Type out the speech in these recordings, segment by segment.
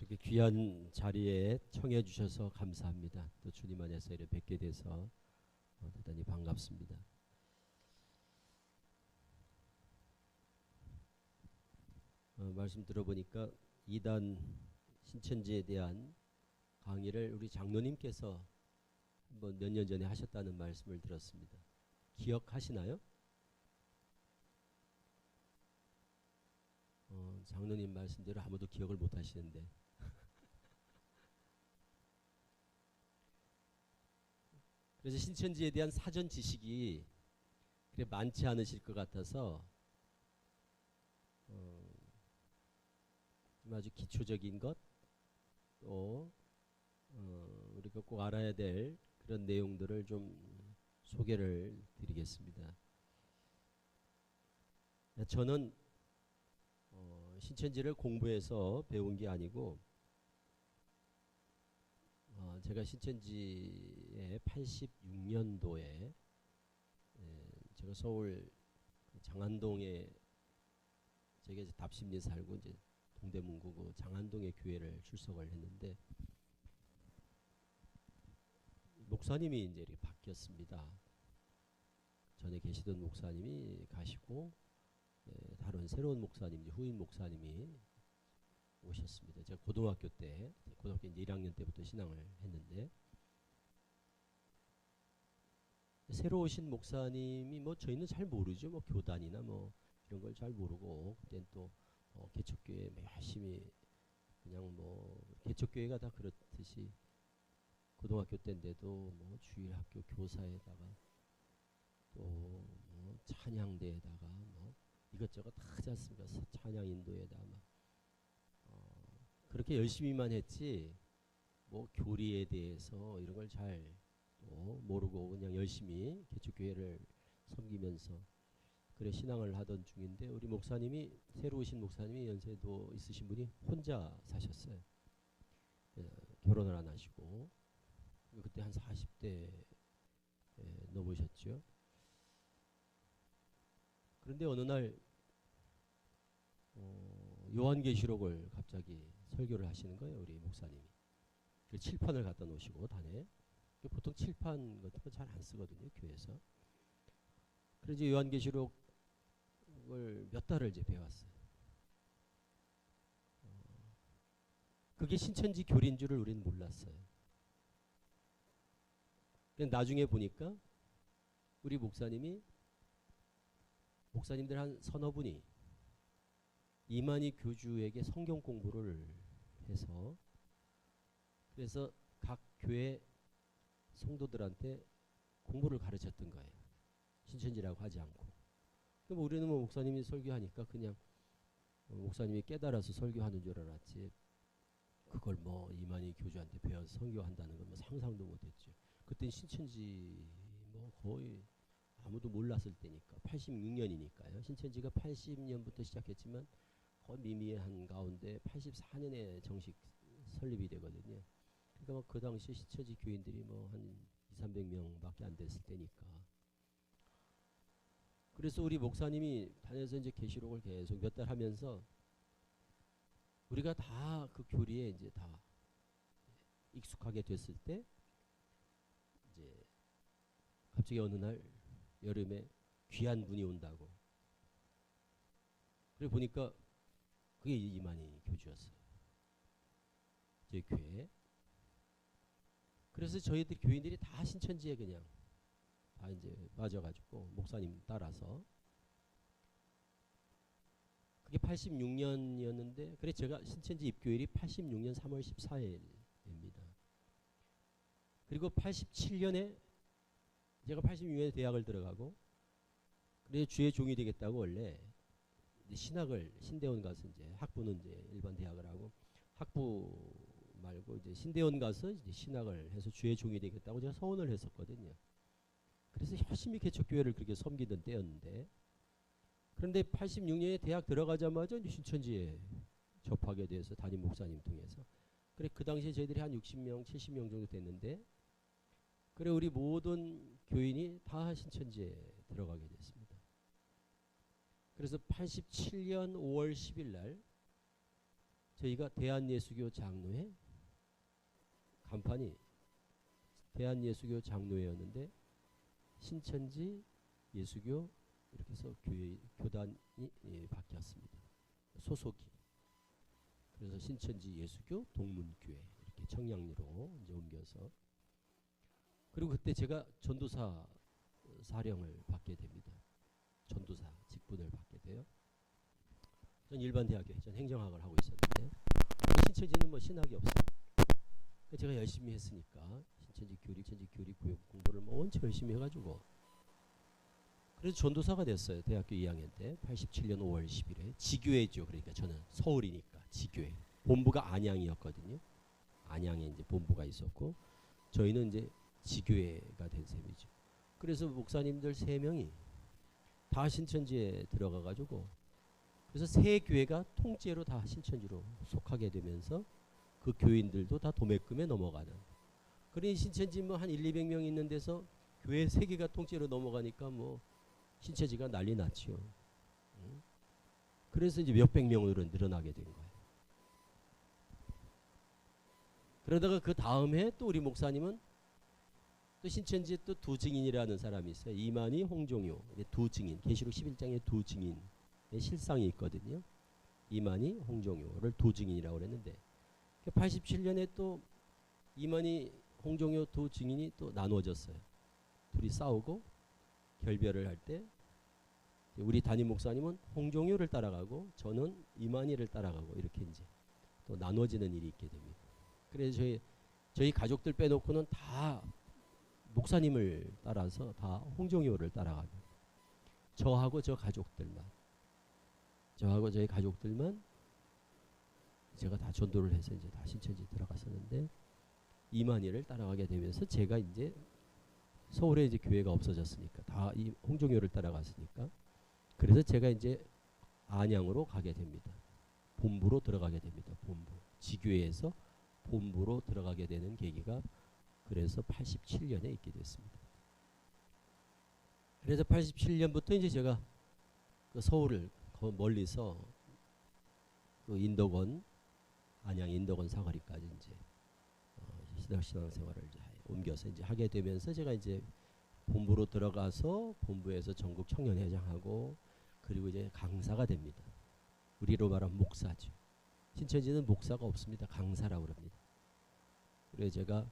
이렇게 귀한 자리에 청해 주셔서 감사합니다. 또 주님 안에서 이렇게 뵙게 돼서 대단히 반갑습니다. 말씀 들어보니까 이단 신천지에 대한 강의를 우리 장로님께서 한번 몇 년 전에 하셨다는 말씀을 들었습니다. 기억하시나요? 장로님 말씀대로 아무도 기억을 못 하시는데 그래서 신천지에 대한 사전 지식이 그래 많지 않으실 것 같아서 좀 아주 기초적인 것 또 우리가 꼭 알아야 될 그런 내용들을 좀 소개를 드리겠습니다. 저는 신천지를 공부해서 배운 게 아니고 제가 신천지에 86년도에 제가 서울 장안동에 제가 이제 답심리 살고 이제 동대문구 그 장안동의 교회를 출석을 했는데 목사님이 이제 이렇게 바뀌었습니다. 전에 계시던 목사님이 가시고 다른 새로운 목사님, 후임 목사님이 오셨습니다. 제가 고등학교 이제 1학년 때부터 신앙을 했는데 새로 오신 목사님이 뭐 저희는 잘 모르죠. 뭐 교단이나 뭐 이런 걸 잘 모르고 그때는 또 개척교회 열심히 그냥 뭐 개척교회가 다 그렇듯이 고등학교 때인데도 뭐 주일학교 교사에다가 또 뭐 찬양대에다가 뭐 이것저것 다 하지 않습니까? 찬양 인도에다가 막 그렇게 열심히만 했지 뭐 교리에 대해서 이런 걸 잘 모르고 그냥 열심히 개척교회를 섬기면서 그래 신앙을 하던 중인데 우리 목사님이 새로 오신 목사님이 연세도 있으신 분이 혼자 사셨어요. 결혼을 안 하시고 그때 한 40대 넘으셨죠. 그런데 어느 날 요한계시록을 갑자기 설교를 하시는 거예요. 우리 목사님이. 그 칠판을 갖다 놓으시고 단에 보통 칠판 같은 거 잘 안 쓰거든요. 교회에서. 그래서 요한계시록을 몇 달을 이제 배웠어요. 그게 신천지 교리인 줄을 우리는 몰랐어요. 나중에 보니까 우리 목사님들 한 서너 분이 이만희 교주에게 성경 공부를 해서 그래서 각 교회 성도들한테 공부를 가르쳤던 거예요. 신천지라고 하지 않고. 그럼 우리는 뭐 목사님이 설교하니까 그냥 목사님이 깨달아서 설교하는 줄 알았지. 그걸 뭐 이만희 교주한테 배워서 설교한다는 건 뭐 상상도 못했죠. 그땐 신천지 뭐 거의 아무도 몰랐을 때니까 86년이니까요. 신천지가 80년부터 시작했지만 거의 미미한 가운데 84년에 정식 설립이 되거든요. 그러니까 뭐 그 당시 신천지 교인들이 뭐 한 200~300명밖에 안 됐을 때니까. 그래서 우리 목사님이 다녀서 이제 계시록을 계속 몇 달 하면서 우리가 다 그 교리에 이제 다 익숙하게 됐을 때 이제 갑자기 어느 날 여름에 귀한 분이 온다고. 그래 보니까 그게 이만희 교주였어요. 저희 교회에. 그래서 저희들 교인들이 다 신천지에 그냥 다 이제 빠져가지고 목사님 따라서 그게 86년이었는데 그래 제가 신천지 입교일이 86년 3월 14일입니다. 그리고 87년에 제가 86년에 대학을 들어가고 그래 주의 종이 되겠다고 원래 신학을 신대원 가서 이제 학부는 이제 일반 대학을 하고 학부 말고 이제 신대원 가서 이제 신학을 해서 주의 종이 되겠다고 제가 서원을 했었거든요. 그래서 열심히 개척교회를 그렇게 섬기던 때였는데 그런데 86년에 대학 들어가자마자 이제 신천지에 접하게 돼서 담임 목사님 통해서 그래 그 당시에 저희들이 한 60명, 70명 정도 됐는데 그래 우리 모든 교인이 다 신천지에 들어가게 됐습니다. 그래서 87년 5월 10일 날 저희가 대한예수교 장로회 간판이 대한예수교 장로회였는데 신천지 예수교 이렇게 해서 교단이 바뀌었습니다. 소속이. 그래서 신천지 예수교 동문교회 이렇게 청량리로 이제 옮겨서, 그리고 그때 제가 전도사 사령을 받게 됩니다. 전도사 직분을 받게 돼요. 전 일반 대학에 전 행정학을 하고 있었는데 신천지는 뭐 신학이 없어요. 제가 열심히 했으니까 신천지 교리 교육 공부를 뭐 엄청 열심히 해가지고 그래서 전도사가 됐어요. 대학교 2학년 때 87년 5월 10일에 지교회죠. 그러니까 저는 서울이니까 지교회. 본부가 안양이었거든요. 안양에 이제 본부가 있었고 저희는 이제 지교회가 된 셈이죠. 그래서 목사님들 3명이 다 신천지에 들어가가지고 그래서 세 교회가 통째로 다 신천지로 속하게 되면서 그 교인들도 다 도매금에 넘어가는. 그러니 신천지 뭐 한 100~200명 있는 데서 교회 3개가 통째로 넘어가니까 뭐 신천지가 난리 났죠. 그래서 이제 몇백 명으로 늘어나게 된 거예요. 그러다가 그 다음 해 또 우리 목사님은 또 신천지에 또 두 증인이라는 사람이 있어요. 이만희, 홍종효. 두 증인. 계시록 11장에 두 증인의 실상이 있거든요. 이만희, 홍종효를 두 증인이라고 그랬는데 87년에 또 이만희, 홍종효 두 증인이 또 나누어졌어요. 둘이 싸우고 결별을 할 때 우리 담임 목사님은 홍종효를 따라가고 저는 이만희를 따라가고 이렇게 이제 또 나눠지는 일이 있게 됩니다. 그래서 저희 가족들 빼놓고는 다 목사님을 따라서 다 홍종효를 따라가고 저하고 저희 가족들만 제가 다 전도를 해서 이제 다 신천지 들어갔었는데 이만희를 따라가게 되면서 제가 이제 서울에 이제 교회가 없어졌으니까 다 이 홍종효를 따라갔으니까 그래서 제가 이제 안양으로 가게 됩니다. 본부로 들어가게 됩니다. 본부. 지교회에서 본부로 들어가게 되는 계기가 그래서 87년에 있게 됐습니다. 그래서 87년부터 이제 제가 그 서울을 멀리서 그 인덕원, 안양 인덕원 사거리까지 이제 신앙생활을 이제 옮겨서 이제 하게 되면서 제가 이제 본부로 들어가서 본부에서 전국 청년회장하고 그리고 이제 강사가 됩니다. 우리로 말하면 목사죠. 신천지는 목사가 없습니다. 강사라고 합니다. 그래서 제가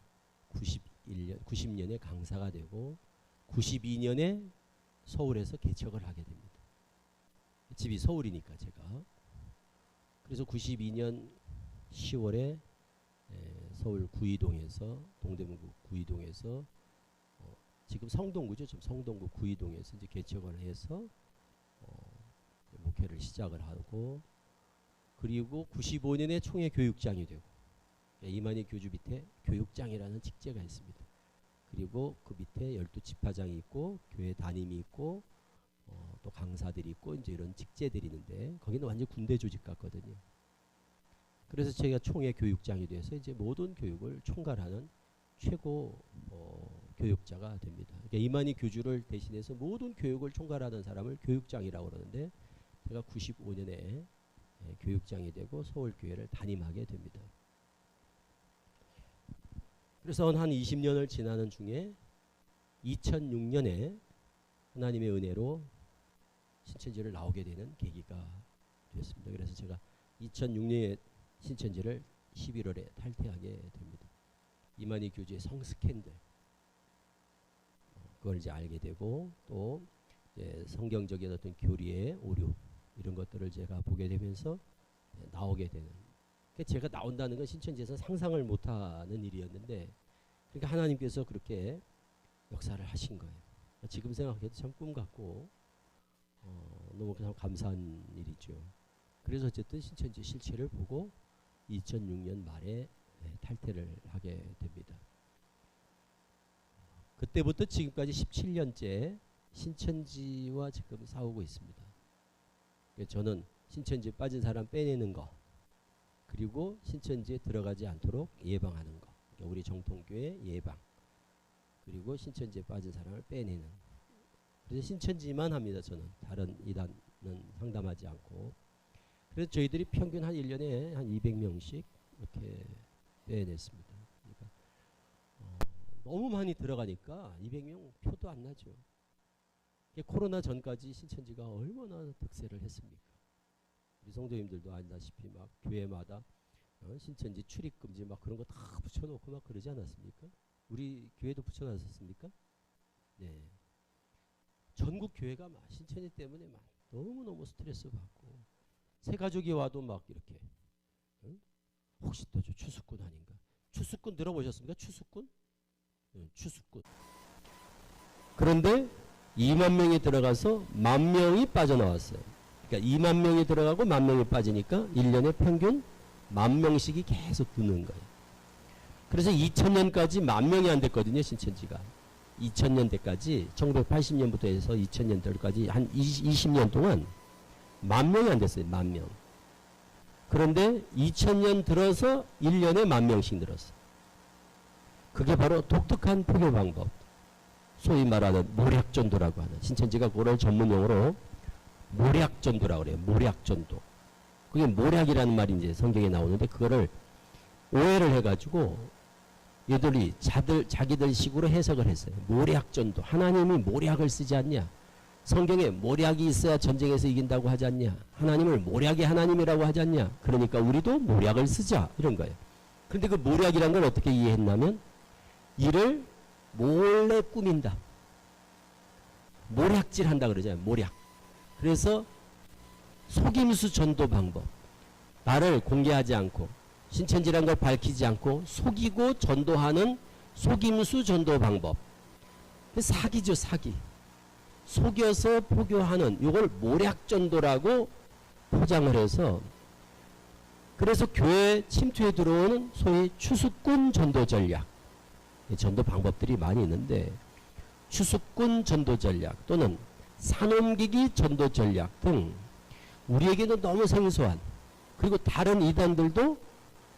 90년에 강사가 되고 92년에 서울에서 개척을 하게 됩니다. 집이 서울이니까 제가. 그래서 92년 10월에 서울 구이동에서 동대문구 구이동에서 지금 성동구죠. 지금 성동구 구이동에서 이제 개척을 해서 목회를 시작을 하고 그리고 95년에 총회 교육장이 되고 이만희 교주 밑에 교육장이라는 직제가 있습니다. 그리고 그 밑에 12지파장이 있고 교회 담임이 있고 또 강사들이 있고 이제 이런 직제들이 있는데 거기는 완전 군대 조직 같거든요. 그래서 제가 총회 교육장이 돼서 이제 모든 교육을 총괄하는 최고 교육자가 됩니다. 그러니까 이만희 교주를 대신해서 모든 교육을 총괄하는 사람을 교육장이라고 그러는데 제가 95년에 교육장이 되고 서울교회를 담임하게 됩니다. 그래서 한 20년을 지나는 중에 2006년에 하나님의 은혜로 신천지를 나오게 되는 계기가 됐습니다. 그래서 제가 2006년에 신천지를 11월에 탈퇴하게 됩니다. 이만희 교주의 성스캔들 그걸 이제 알게 되고 또 이제 성경적인 어떤 교리의 오류 이런 것들을 제가 보게 되면서 나오게 되는. 그러니까 제가 나온다는 건 신천지에서 상상을 못하는 일이었는데 그러니까 하나님께서 그렇게 역사를 하신 거예요. 지금 생각해도 참 꿈 같고 너무 참 감사한 일이죠. 그래서 어쨌든 신천지 실체를 보고 2006년 말에 탈퇴를 하게 됩니다. 그때부터 지금까지 17년째 신천지와 지금 싸우고 있습니다. 저는 신천지에 빠진 사람 빼내는 거 그리고 신천지에 들어가지 않도록 예방하는 거 그러니까 우리 정통교회 예방 그리고 신천지에 빠진 사람을 빼내는 그래서 신천지만 합니다. 저는 다른 이단은 상담하지 않고 그래서 저희들이 평균 한 1년에 한 200명씩 이렇게 빼냈습니다. 그러니까 너무 많이 들어가니까 200명 표도 안 나죠. 코로나 전까지 신천지가 얼마나 득세를 했습니까? 우리 성도님들도 아시다시피 막 교회마다 신천지 출입금지 막 그런 거 다 붙여놓고 막 그러지 않았습니까? 우리 교회도 붙여놨었습니까? 네. 전국 교회가 막 신천지 때문에 막 너무너무 스트레스 받고 새 가족이 와도 막 이렇게 혹시 또 저 추수꾼 아닌가? 추수꾼 들어보셨습니까? 추수꾼? 추수꾼. 그런데 2만 명이 들어가서 10,000명이 빠져나왔어요. 그러니까 2만 명이 들어가고 10,000명이 빠지니까 1년에 평균 10,000명씩이 계속 드는 거예요. 그래서 2000년까지 10,000명이 안 됐거든요, 신천지가. 2000년대까지 1980년부터 해서 2000년대까지 한 20년 동안 10,000명이 안 됐어요. 10,000명. 그런데 2000년 들어서 1년에 10,000명씩 늘었어요. 그게 바로 독특한 포교 방법. 소위 말하는 모략전도라고 하는, 신천지가 그걸 전문용어로 모략전도라고 그래요. 모략전도. 그게 모략이라는 말이 이제 성경에 나오는데 그거를 오해를 해가지고 얘들이 자기들 식으로 해석을 했어요. 모략전도. 하나님이 모략을 쓰지 않냐? 성경에 모략이 있어야 전쟁에서 이긴다고 하지 않냐? 하나님을 모략의 하나님이라고 하지 않냐? 그러니까 우리도 모략을 쓰자. 이런 거예요. 그런데 그 모략이란 걸 어떻게 이해했냐면 이를 몰래 꾸민다. 모략질 한다 그러잖아요. 모략. 그래서 속임수 전도 방법. 나를 공개하지 않고 신천지란 걸 밝히지 않고 속이고 전도하는 속임수 전도 방법. 사기죠, 사기. 속여서 포교하는 이걸 모략전도라고 포장을 해서 그래서 교회 침투에 들어오는 소위 추수꾼 전도 전략. 전도 방법들이 많이 있는데 추수꾼 전도 전략 또는 산옮기기 전도 전략 등 우리에게는 너무 생소한 그리고 다른 이단들도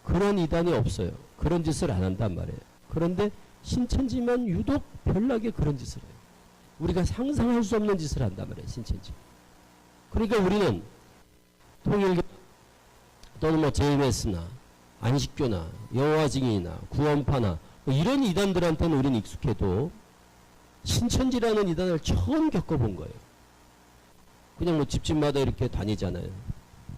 그런 이단이 없어요. 그런 짓을 안 한단 말이에요. 그런데 신천지만 유독 별나게 그런 짓을 해요. 우리가 상상할 수 없는 짓을 한단 말이에요. 신천지. 그러니까 우리는 통일교 또는 뭐 JMS나 안식교나 여호와 증인이나 구원파나 뭐 이런 이단들한테는 우리는 익숙해도 신천지라는 이단을 처음 겪어본 거예요. 그냥 뭐 집집마다 이렇게 다니잖아요.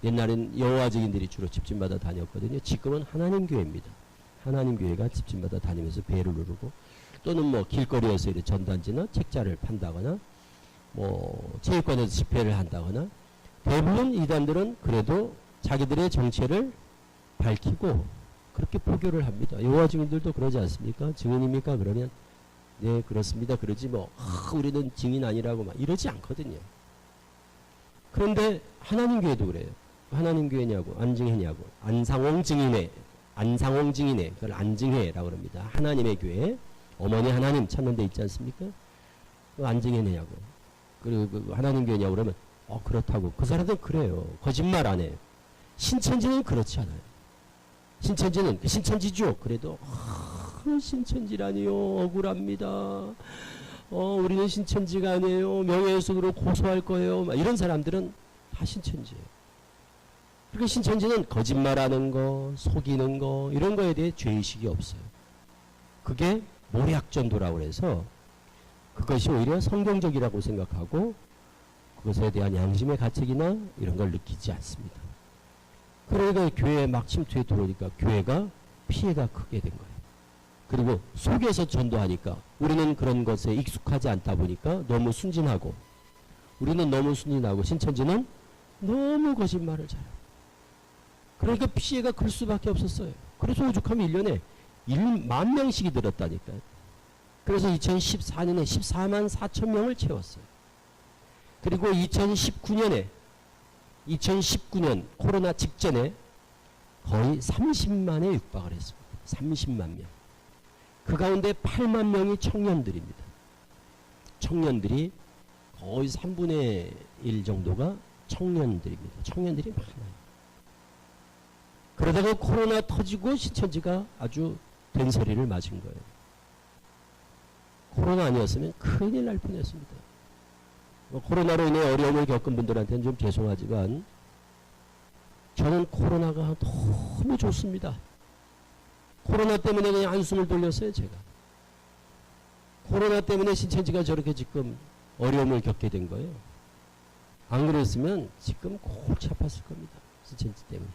옛날엔 여호와 증인들이 주로 집집마다 다녔거든요. 지금은 하나님 교회입니다. 하나님 교회가 집집마다 다니면서 배를 누르고 또는 뭐 길거리에서 이렇게 전단지나 책자를 판다거나 뭐 체육관에서 집회를 한다거나 대부분 이단들은 그래도 자기들의 정체를 밝히고 그렇게 포교를 합니다. 여호와 증인들도 그러지 않습니까? 증인입니까? 그러면 네 그렇습니다. 그러지 뭐 우리는 증인 아니라고 막 이러지 않거든요. 그런데 하나님 교회도 그래요. 하나님 교회냐고 안증회냐고 안상홍 증인회 안상홍 증인회 그걸 안증회라고 합니다. 하나님의 교회 어머니 하나님 찾는 데 있지 않습니까? 안증회냐고 그리고 그 하나님 교회냐고 그러면 그렇다고 그 사람들은 그래요. 거짓말 안 해요. 신천지는 그렇지 않아요. 신천지는 신천지죠. 그래도 신천지라니요 억울합니다. 우리는 신천지가 아니에요. 명예훼손으로 고소할 거예요. 막 이런 사람들은 다 신천지예요. 그러니까 신천지는 거짓말하는 거, 속이는 거 이런 거에 대해 죄의식이 없어요. 그게 모략전도라고 해서 그것이 오히려 성경적이라고 생각하고 그것에 대한 양심의 가책이나 이런 걸 느끼지 않습니다. 그러니까 교회에 막 침투해 들어오니까 교회가 피해가 크게 된 거예요. 그리고 속에서 전도하니까 우리는 그런 것에 익숙하지 않다 보니까 너무 순진하고 우리는 너무 순진하고 신천지는 너무 거짓말을 잘해요. 그러니까 피해가 클 수밖에 없었어요. 그래서 오죽하면 1년에 1만 명씩이 들었다니까요. 그래서 2014년에 14만 4천 명을 채웠어요. 그리고 2019년 코로나 직전에 거의 30만에 육박을 했습니다. 30만 명. 그 가운데 8만 명이 청년들입니다. 청년들이 거의 3분의 1 정도가 청년들입니다. 청년들이 많아요. 그러다가 코로나 터지고 신천지가 아주 된소리를 맞은 거예요. 코로나 아니었으면 큰일 날 뻔했습니다. 코로나로 인해 어려움을 겪은 분들한테는 좀 죄송하지만 저는 코로나가 너무 좋습니다. 코로나 때문에 그냥 한숨을 돌렸어요, 제가. 코로나 때문에 신천지가 저렇게 지금 어려움을 겪게 된 거예요. 안 그랬으면 지금 골치 아팠을 겁니다. 신천지 때문에.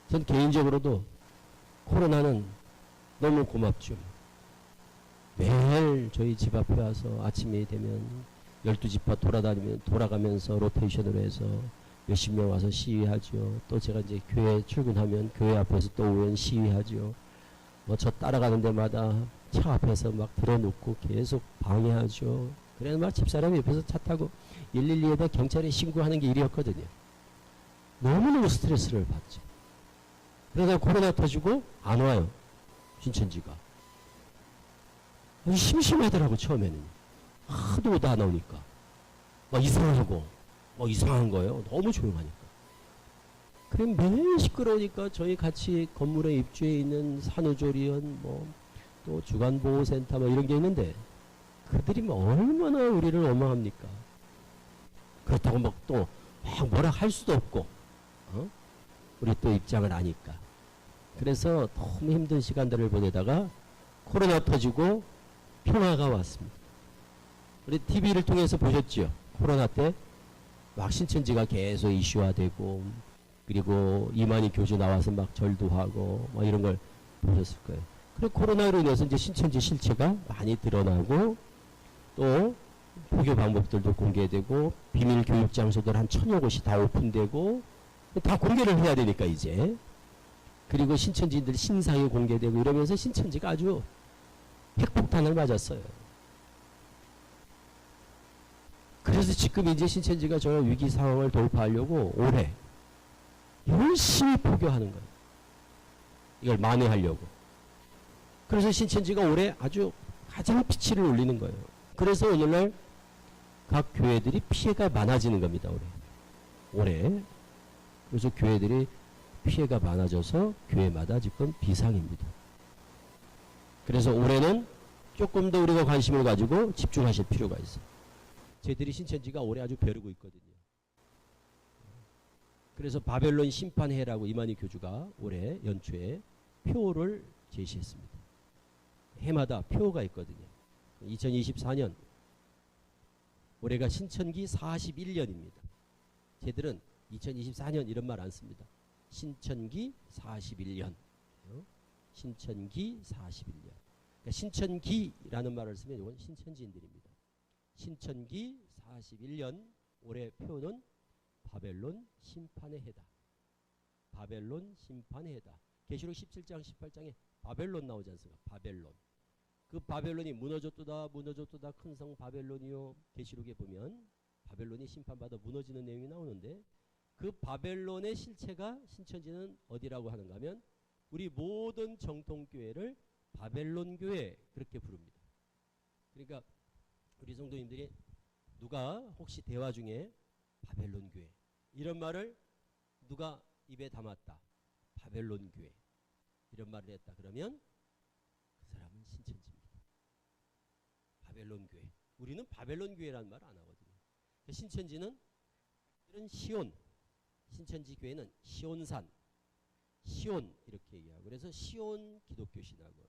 전 개인적으로도 코로나는 너무 고맙죠. 매일 저희 집 앞에 와서 아침이 되면 12지파 돌아가면서 로테이션으로 해서 몇십 명 와서 시위하죠. 또 제가 이제 교회 출근하면 교회 앞에서 또 오면 시위하죠. 뭐 저 따라가는 데마다 차 앞에서 막 들어놓고 계속 방해하죠. 그래서 막 집사람이 옆에서 차 타고 112에다 경찰에 신고하는 게 일이었거든요. 너무너무 스트레스를 받죠. 그러다 코로나 터지고 안 와요. 신천지가. 아주 심심하더라고 처음에는. 하도 오다 안 오니까. 막 이상하고 막 이상한 거예요. 너무 조용하니까. 그럼 매일 시끄러우니까 저희 같이 건물에 입주해 있는 산후조리원 또 주간보호센터 이런 게 있는데 그들이 얼마나 우리를 원망합니까. 그렇다고 막 또 뭐라 할 수도 없고 우리 또 입장을 아니까. 그래서 너무 힘든 시간들을 보내다가 코로나 터지고 평화가 왔습니다. 우리 TV를 통해서 보셨죠? 코로나 때 막 신천지가 계속 이슈화되고 그리고 이만희 교주 나와서 막 절도하고 이런 걸 보셨을 거예요. 그리고 코로나로 인해서 이제 신천지 실체가 많이 드러나고 또 포교 방법들도 공개되고 비밀 교육 장소들 한 1000여 곳이 다 오픈되고 다 공개를 해야 되니까 이제. 그리고 신천지인들 신상이 공개되고 이러면서 신천지가 아주 핵폭탄을 맞았어요. 그래서 지금 이제 신천지가 저 위기 상황을 돌파하려고 올해 열심히 포교하는 거예요. 이걸 만회하려고. 그래서 신천지가 올해 아주 가장 피치를 올리는 거예요. 그래서 오늘날 각 교회들이 피해가 많아지는 겁니다. 올해. 그래서 교회들이 피해가 많아져서 교회마다 지금 비상입니다. 그래서 올해는 조금 더 우리가 관심을 가지고 집중하실 필요가 있어요. 저희들이 신천지가 올해 아주 벼르고 있거든요. 그래서 바벨론 심판해라고 이만희 교주가 올해 연초에 표를 제시했습니다. 해마다 표가 있거든요. 2024년 올해가 신천기 41년입니다. 저희들은 2024년 이런 말 안 씁니다. 신천기 41년. 신천기 41년. 그러니까 신천기라는 말을 쓰면 이건 신천지인들입니다. 신천기 41년 올해 표는 바벨론 심판의 해다. 바벨론 심판의 해다. 계시록 17장 18장에 바벨론 나오지 않습니까? 바벨론. 그 바벨론이 무너졌도다 큰 성 바벨론이요. 계시록에 보면 바벨론이 심판받아 무너지는 내용이 나오는데 그 바벨론의 실체가 신천지는 어디라고 하는가 하면 우리 모든 정통교회를 바벨론 교회 그렇게 부릅니다. 그러니까 우리 성도님들이 누가 혹시 대화 중에 바벨론 교회 이런 말을 누가 입에 담았다. 바벨론 교회 이런 말을 했다. 그러면 그 사람은 신천지입니다. 바벨론 교회. 우리는 바벨론 교회라는 말 안 하거든요. 신천지는 이런 시온 신천지 교회는 시온산 시온 이렇게 얘기하고 그래서 시온 기독교 신학원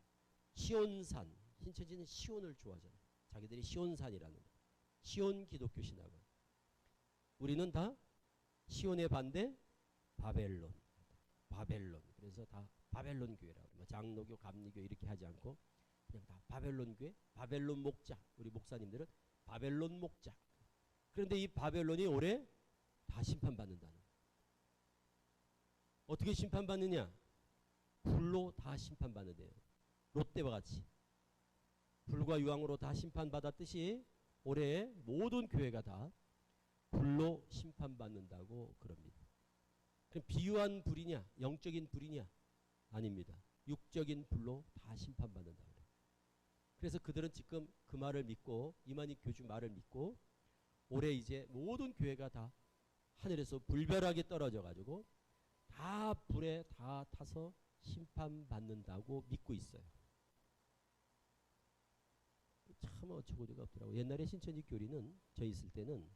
시온산 신천지는 시온을 좋아하잖아요. 자기들이 시온산이라는 거. 시온 기독교 신학원. 우리는 다 시온의 반대 바벨론. 바벨론. 그래서 다 바벨론 교회라고. 뭐 장로교, 감리교 이렇게 하지 않고 그냥 다 바벨론 교회, 바벨론 목자. 우리 목사님들은 바벨론 목자. 그런데 이 바벨론이 올해 다 심판받는다는 거예요. 어떻게 심판받느냐? 불로 다 심판받는데요. 롯데와 같이. 불과 유황으로 다 심판받았듯이 올해 모든 교회가 다 불로 심판받는다고 그럽니다. 그럼 비유한 불이냐? 영적인 불이냐? 아닙니다. 육적인 불로 다 심판받는다 그래요. 그래서 그들은 지금 그 말을 믿고 이만희 교주 말을 믿고 올해 이제 모든 교회가 다 하늘에서 불벼락이 떨어져 가지고 다 불에 다 타서 심판받는다고 믿고 있어요. 참 어처구니가 없더라고. 옛날에 신천지 교리는 저 있을 때는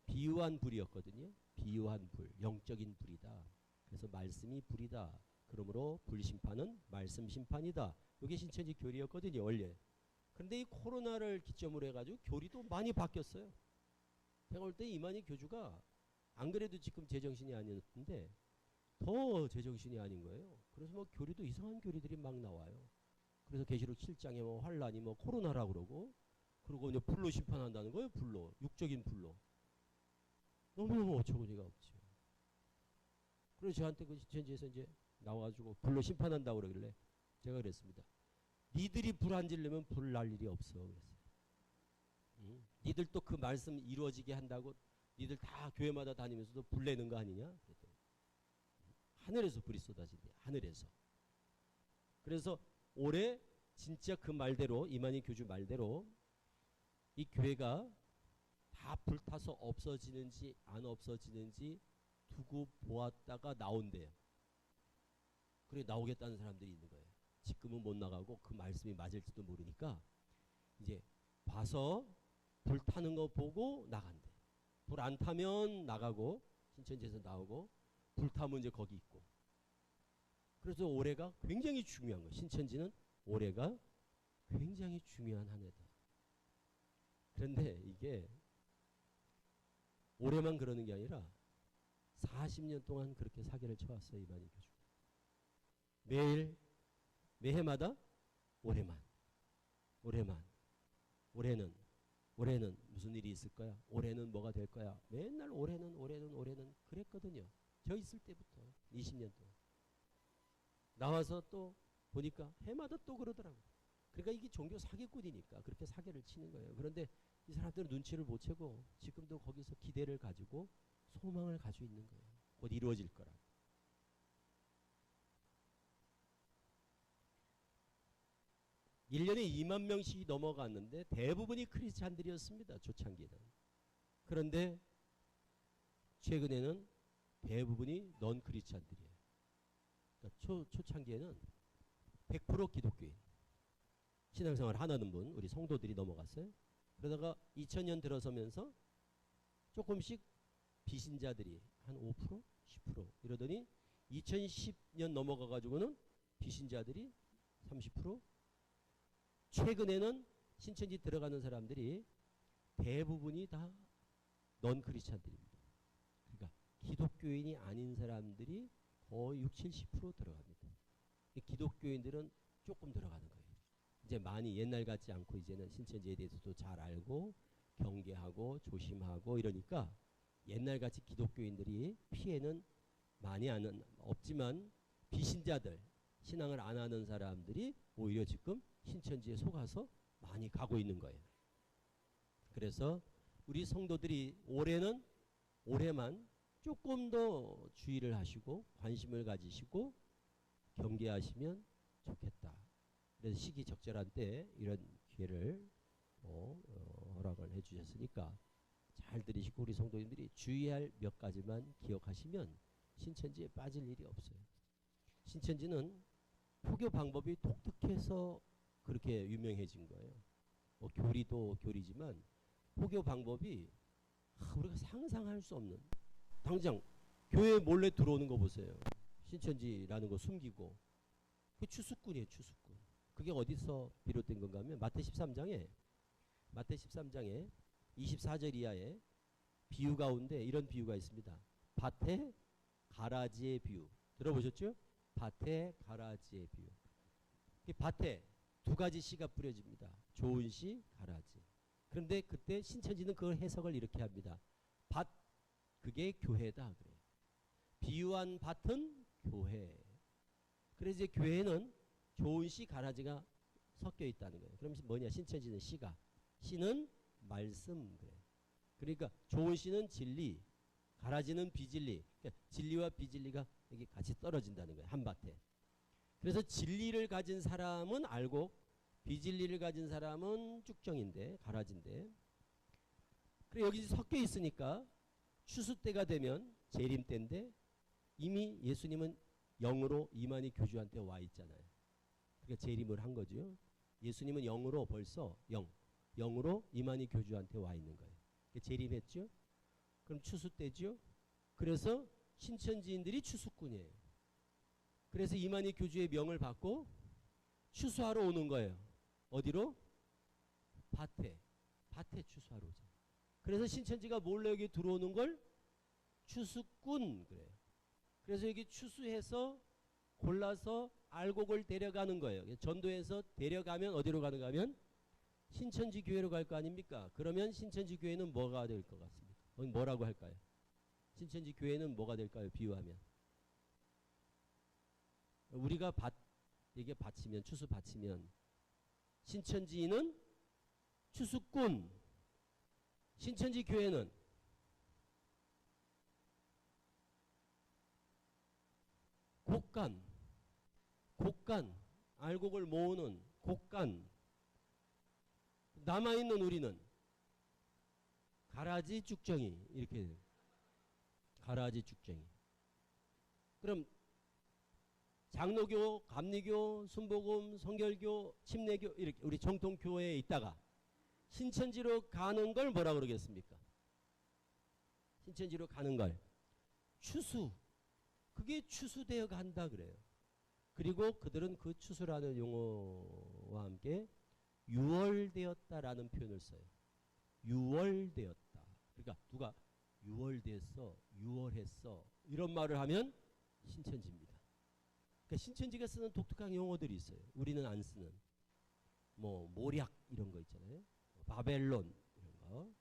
비유한 불이었거든요. 비유한 불, 영적인 불이다. 그래서 말씀이 불이다. 그러므로 불심판은 말씀 심판이다. 이게 신천지 교리였거든요, 원래. 그런데 이 코로나를 기점으로 해가지고 교리도 많이 바뀌었어요. 제가 볼 때 이만희 교주가 안 그래도 지금 제정신이 아니었는데 더 제정신이 아닌 거예요. 그래서 뭐 교리도 이상한 교리들이 막 나와요. 그래서 계시록 7장에 뭐 환란이 뭐 코로나라고 그러고, 그리고 이제 불로 심판한다는 거예요. 불로, 육적인 불로. 너무너무 어처구니가 없죠. 그래서 저한테 그 신천지에서 이제 나와가지고 불로 심판한다고 그러길래 제가 그랬습니다. 니들이 불 안 지르면 불 날 일이 없어. 그랬어요. 니들 또 그 말씀 이루어지게 한다고 니들 다 교회마다 다니면서도 불 내는 거 아니냐? 그랬더니 하늘에서 불이 쏟아진대. 하늘에서. 그래서 올해 진짜 그 말대로, 이만희 교주 말대로 이 교회가 다 불타서 없어지는지 안 없어지는지 두고 보았다가 나온대요. 그래 나오겠다는 사람들이 있는 거예요. 지금은 못 나가고 그 말씀이 맞을지도 모르니까 이제 봐서 불 타는 거 보고 나간대. 불 안 타면 나가고, 신천지에서 나오고, 불 타면 이제 거기 있고. 그래서 올해가 굉장히 중요한 거예요. 신천지는 올해가 굉장히 중요한 한 해다. 그런데 이게 올해만 그러는 게 아니라 40년 동안 그렇게 사기를 쳐왔어요. 이만희 교주. 매일, 매해마다 올해만, 올해는 무슨 일이 있을 거야? 올해는 뭐가 될 거야? 맨날 올해는 그랬거든요. 저 있을 때부터 20년 동안. 나와서 또 보니까 해마다 또 그러더라고요. 그러니까 이게 종교 사기꾼이니까 그렇게 사기를 치는 거예요. 그런데 이 사람들은 눈치를 못 채고 지금도 거기서 기대를 가지고 소망을 가지고 있는 거예요. 곧 이루어질 거라고. (1년에) 2만 명씩이 넘어갔는데 대부분이 크리스찬들이었습니다. 초창기는. 그런데 최근에는 대부분이 넌 크리스찬들이에요. 그러니까 초창기에는 100% 기독교인, 신앙생활 하나는 분, 우리 성도들이 넘어갔어요. 그러다가 2000년 들어서면서 조금씩 비신자들이 한 5%, 10% 이러더니 2010년 넘어가가지고는 비신자들이 30%, 최근에는 신천지 들어가는 사람들이 대부분이 다 넌 크리스찬들입니다. 그러니까 기독교인이 아닌 사람들이 거의 60, 70% 들어갑니다. 기독교인들은 조금 들어가는 거예요. 이제 많이 옛날 같지 않고 이제는 신천지에 대해서도 잘 알고 경계하고 조심하고 이러니까 옛날같이 기독교인들이 피해는 많이 없지만 비신자들, 신앙을 안 하는 사람들이 오히려 지금 신천지에 속아서 많이 가고 있는 거예요. 그래서 우리 성도들이 올해만 조금 더 주의를 하시고 관심을 가지시고 경계하시면 좋겠다. 그래서 시기적절한 때 이런 기회를 허락을 해주셨으니까 잘 들으시고 우리 성도님들이 주의할 몇 가지만 기억하시면 신천지에 빠질 일이 없어요. 신천지는 포교 방법이 독특해서 그렇게 유명해진 거예요. 교리도 교리지만 포교 방법이 우리가 상상할 수 없는, 당장 교회 몰래 들어오는 거 보세요. 신천지라는 거 숨기고. 그 추수꾼이에요. 추수꾼. 그게 어디서 비롯된 건가 하면 마태 13장에 24절 이하에 비유 가운데 이런 비유가 있습니다. 밭에 가라지의 비유. 들어보셨죠? 밭에 가라지의 비유. 밭에 두 가지 씨가 뿌려집니다. 좋은 씨, 가라지. 그런데 그때 신천지는 그 해석을 이렇게 합니다. 밭, 그게 교회다. 그래요. 비유한 밭은 교회. 그래서 이제 교회는 좋은 씨, 가라지가 섞여 있다는 거예요. 그럼 뭐냐? 신천지는 씨가. 씨는 말씀. 그래요. 그러니까 좋은 씨는 진리, 가라지는 비진리. 그러니까 진리와 비진리가 이게 같이 떨어진다는 거예요. 한 밭에. 그래서 진리를 가진 사람은 알곡, 비진리를 가진 사람은 쭉정인데, 가라지인데. 그리고 여기 섞여 있으니까 추수 때가 되면 재림 때인데 이미 예수님은 영으로 이만희 교주한테 와 있잖아요. 그러니까 재림을 한 거죠. 예수님은 영으로 벌써 영으로 이만희 교주한테 와 있는 거예요. 재림했죠. 그럼 추수 때죠. 그래서 신천지인들이 추수꾼이에요. 그래서 이만희 교주의 명을 받고 추수하러 오는 거예요. 어디로? 밭에 추수하러 오죠. 그래서 신천지가 몰래 여기 들어오는 걸 추수꾼 그래요. 그래서 여기 추수해서 골라서 알곡을 데려가는 거예요. 전도해서 데려가면 어디로 가는가 하면 신천지 교회로 갈 거 아닙니까? 그러면 신천지 교회는 뭐가 될 것 같습니까? 뭐라고 할까요? 신천지 교회는 뭐가 될까요? 비유하면 우리가 이게 밭이면 추수 밭이면 신천지인은 추수꾼, 신천지 교회는 곡간, 알곡을 모으는 곡간, 남아있는 우리는 가라지 쭉정이 이렇게 가라지 쭉정이. 그럼 장로교, 감리교, 순복음, 성결교, 침례교 이렇게 우리 정통교회에 있다가 신천지로 가는 걸 뭐라 그러겠습니까? 신천지로 가는 걸 추수. 그게 추수되어 간다 그래요. 그리고 그들은 그 추수라는 용어와 함께 유월되었다라는 표현을 써요. 유월되었다. 그러니까 누가 유월됐어, 유월했어 이런 말을 하면 신천지입니다. 그러니까 신천지가 쓰는 독특한 용어들이 있어요. 우리는 안 쓰는 뭐 모략 이런 거 있잖아요. 바벨론 이런 거.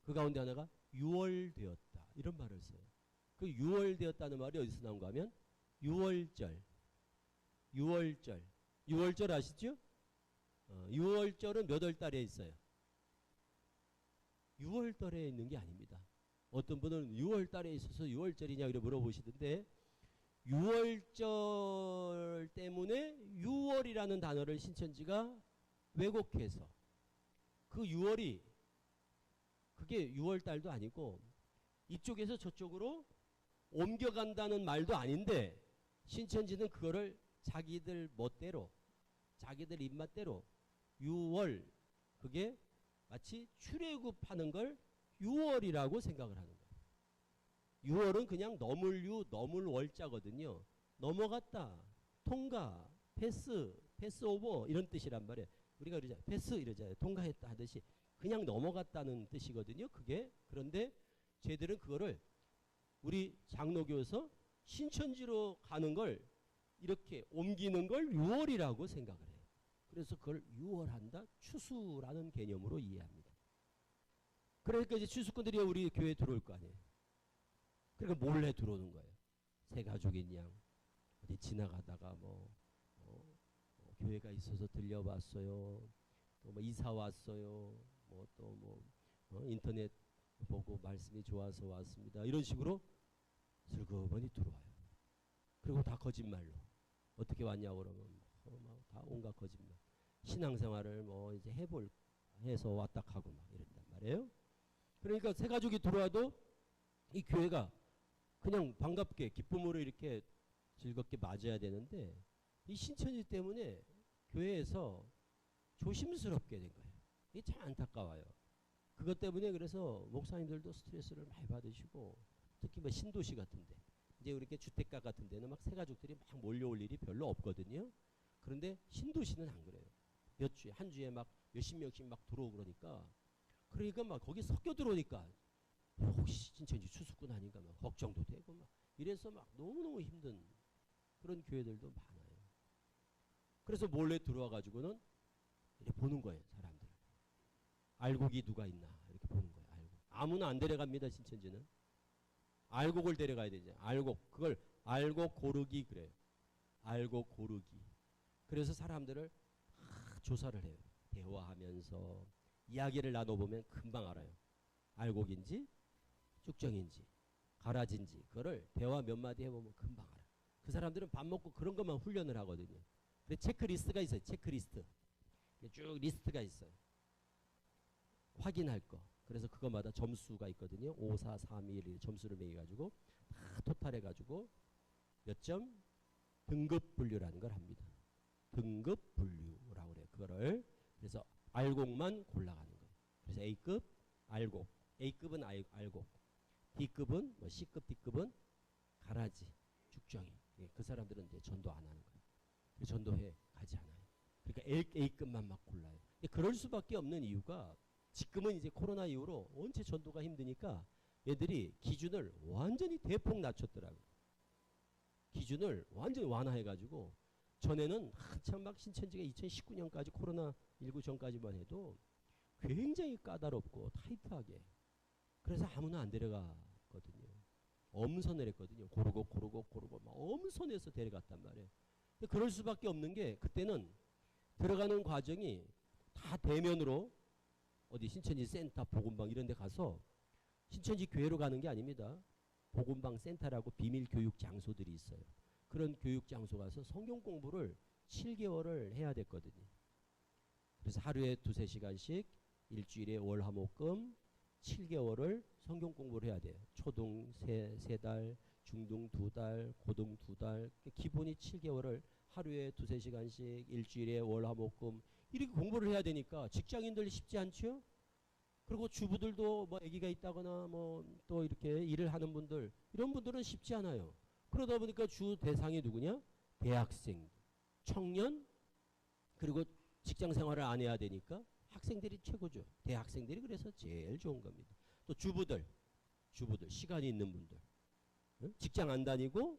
그 가운데 하나가 유월되었다 이런 말을 써요. 그 유월되었다는 말이 어디서 나온가 하면 유월절. 유월절 아시죠? 6월절은 몇 월 달에 있어요? 6월 달에 있는 게 아닙니다. 어떤 분은 6월 달에 있어서 6월절이냐 이렇게 물어보시던데 6월절 때문에 6월이라는 단어를 신천지가 왜곡해서 그 6월이 그게 6월 달도 아니고 이쪽에서 저쪽으로 옮겨간다는 말도 아닌데 신천지는 그거를 자기들 멋대로 자기들 입맛대로 6월 그게 마치 출애굽하는 걸 6월이라고 생각을 하는 거예요. 6월은 그냥 넘을 월자거든요. 넘어갔다, 통과, 패스 오버 이런 뜻이란 말이에요. 우리가 그러잖아요. 패스 이러잖아요. 통과했다 하듯이 그냥 넘어갔다는 뜻이거든요. 그게 그런데 쟤들은 그거를 우리 장로교에서 신천지로 가는 걸 이렇게 옮기는 걸 6월이라고 생각을 해요. 그래서 그걸 6월한다, 추수라는 개념으로 이해합니다. 그러니까 이제 추수꾼들이 우리 교회에 들어올 거 아니에요. 그러니까 몰래 들어오는 거예요. 새 가족인 양 어디 지나가다가 교회가 있어서 들려봤어요. 또 뭐 이사 왔어요. 인터넷 보고 말씀이 좋아서 왔습니다. 이런 식으로 슬그머니 들어와요. 그리고 다 거짓말로 어떻게 왔냐고 그러면 다 온갖 거짓말. 신앙생활을 이제 해서 왔다 하고 막 이런단 말이에요. 그러니까 새 가족이 들어와도 이 교회가 그냥 반갑게 기쁨으로 이렇게 즐겁게 맞아야 되는데 이 신천지 때문에 교회에서 조심스럽게 된 거예요. 이게 참 안타까워요. 그것 때문에 그래서 목사님들도 스트레스를 많이 받으시고 특히 뭐 신도시 같은데 이제 이렇게 주택가 같은 데는 막 새 가족들이 막 몰려올 일이 별로 없거든요. 그런데 신도시는 안 그래요. 몇 주에 한 주에 막 몇십 명씩 막 들어오고 그러니까 막 거기 섞여 들어오니까 혹시 신천지 추수꾼 아닌가 막 걱정도 되고 막 이래서 막 너무너무 힘든 그런 교회들도 많아요. 그래서 몰래 들어와 가지고는 이렇게 보는 거예요. 사람들 알곡이 누가 있나 이렇게 보는 거예요. 알곡 아무나 안 데려갑니다. 신천지는 알곡을 데려가야 되죠. 알곡 그걸 알곡 고르기 그래요. 알곡 고르기. 그래서 사람들을 조사를 해요. 대화하면서 이야기를 나눠보면 금방 알아요. 알곡인지 쭉정인지 가라지인지 그거를 대화 몇 마디 해보면 금방 알아요. 그 사람들은 밥 먹고 그런 것만 훈련을 하거든요. 근데 체크리스트가 있어요. 체크리스트 쭉 리스트가 있어요. 확인할 거. 그래서 그거마다 점수가 있거든요. 5, 4, 3, 1 점수를 매겨가지고 다 토탈해가지고 몇 점? 등급 분류라는 걸 합니다. 등급 분류라고 그래요. 그거를 그래서 알곡만 골라가는 거예요. 그래서 A급 알곡, A급은 알곡, D급은 뭐 C급, D급은 가라지, 죽정이. 예, 그 사람들은 이제 전도 안 하는 거예요. 전도회 가지 않아요. 그러니까 A급만 막 골라요. 그럴 수밖에 없는 이유가 지금은 이제 코로나 이후로 원체 전도가 힘드니까 얘들이 기준을 완전히 대폭 낮췄더라고요. 기준을 완전히 완화해가지고 전에는 한참 막 신천지가 2019년까지 코로나19 전까지만 해도 굉장히 까다롭고 타이트하게 그래서 아무나 안 데려가거든요. 엄선을 했거든요. 고르고 막 엄선해서 데려갔단 말이에요. 근데 그럴 수밖에 없는 게 그때는 들어가는 과정이 다 대면으로 어디 신천지 센터 복음방 이런 데 가서 신천지 교회로 가는 게 아닙니다. 복음방 센터라고 비밀 교육 장소들이 있어요. 그런 교육 장소 가서 성경 공부를 7개월을 해야 됐거든요. 그래서 하루에 2-3시간씩 일주일에 월화목금 7개월을 성경 공부를 해야 돼요. 초등 3달, 중등 2달, 고등 2달, 기본이 7개월을 하루에 2-3시간씩 일주일에 월화목금 이렇게 공부를 해야 되니까 직장인들 쉽지 않죠? 그리고 주부들도 뭐 아기가 있다거나 뭐 또 이렇게 일을 하는 분들 이런 분들은 쉽지 않아요. 그러다 보니까 주 대상이 누구냐? 대학생, 청년, 그리고 직장 생활을 안 해야 되니까 학생들이 최고죠. 대학생들이 그래서 제일 좋은 겁니다. 또 주부들 시간이 있는 분들, 응? 직장 안 다니고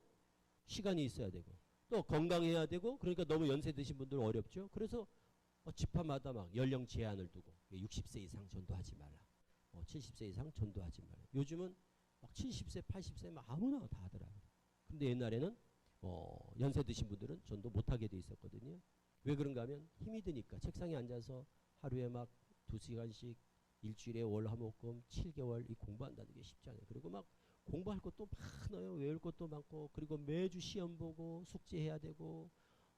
시간이 있어야 되고 또 건강해야 되고 그러니까 너무 연세 드신 분들 어렵죠. 그래서 집합마다 막 연령 제한을 두고 60세 이상 전도하지 말라. 70세 이상 전도하지 말라. 요즘은 막 70세, 80세 막 아무나 다 하더라고요. 근데 옛날에는 연세 드신 분들은 전도 못하게 돼 있었거든요. 왜 그런가 하면 힘이 드니까 책상에 앉아서 하루에 막 2시간씩 일주일에 월화목금 7개월 이 공부한다는 게 쉽지 않아요. 그리고 막 공부할 것도 많아요. 외울 것도 많고 그리고 매주 시험 보고 숙제해야 되고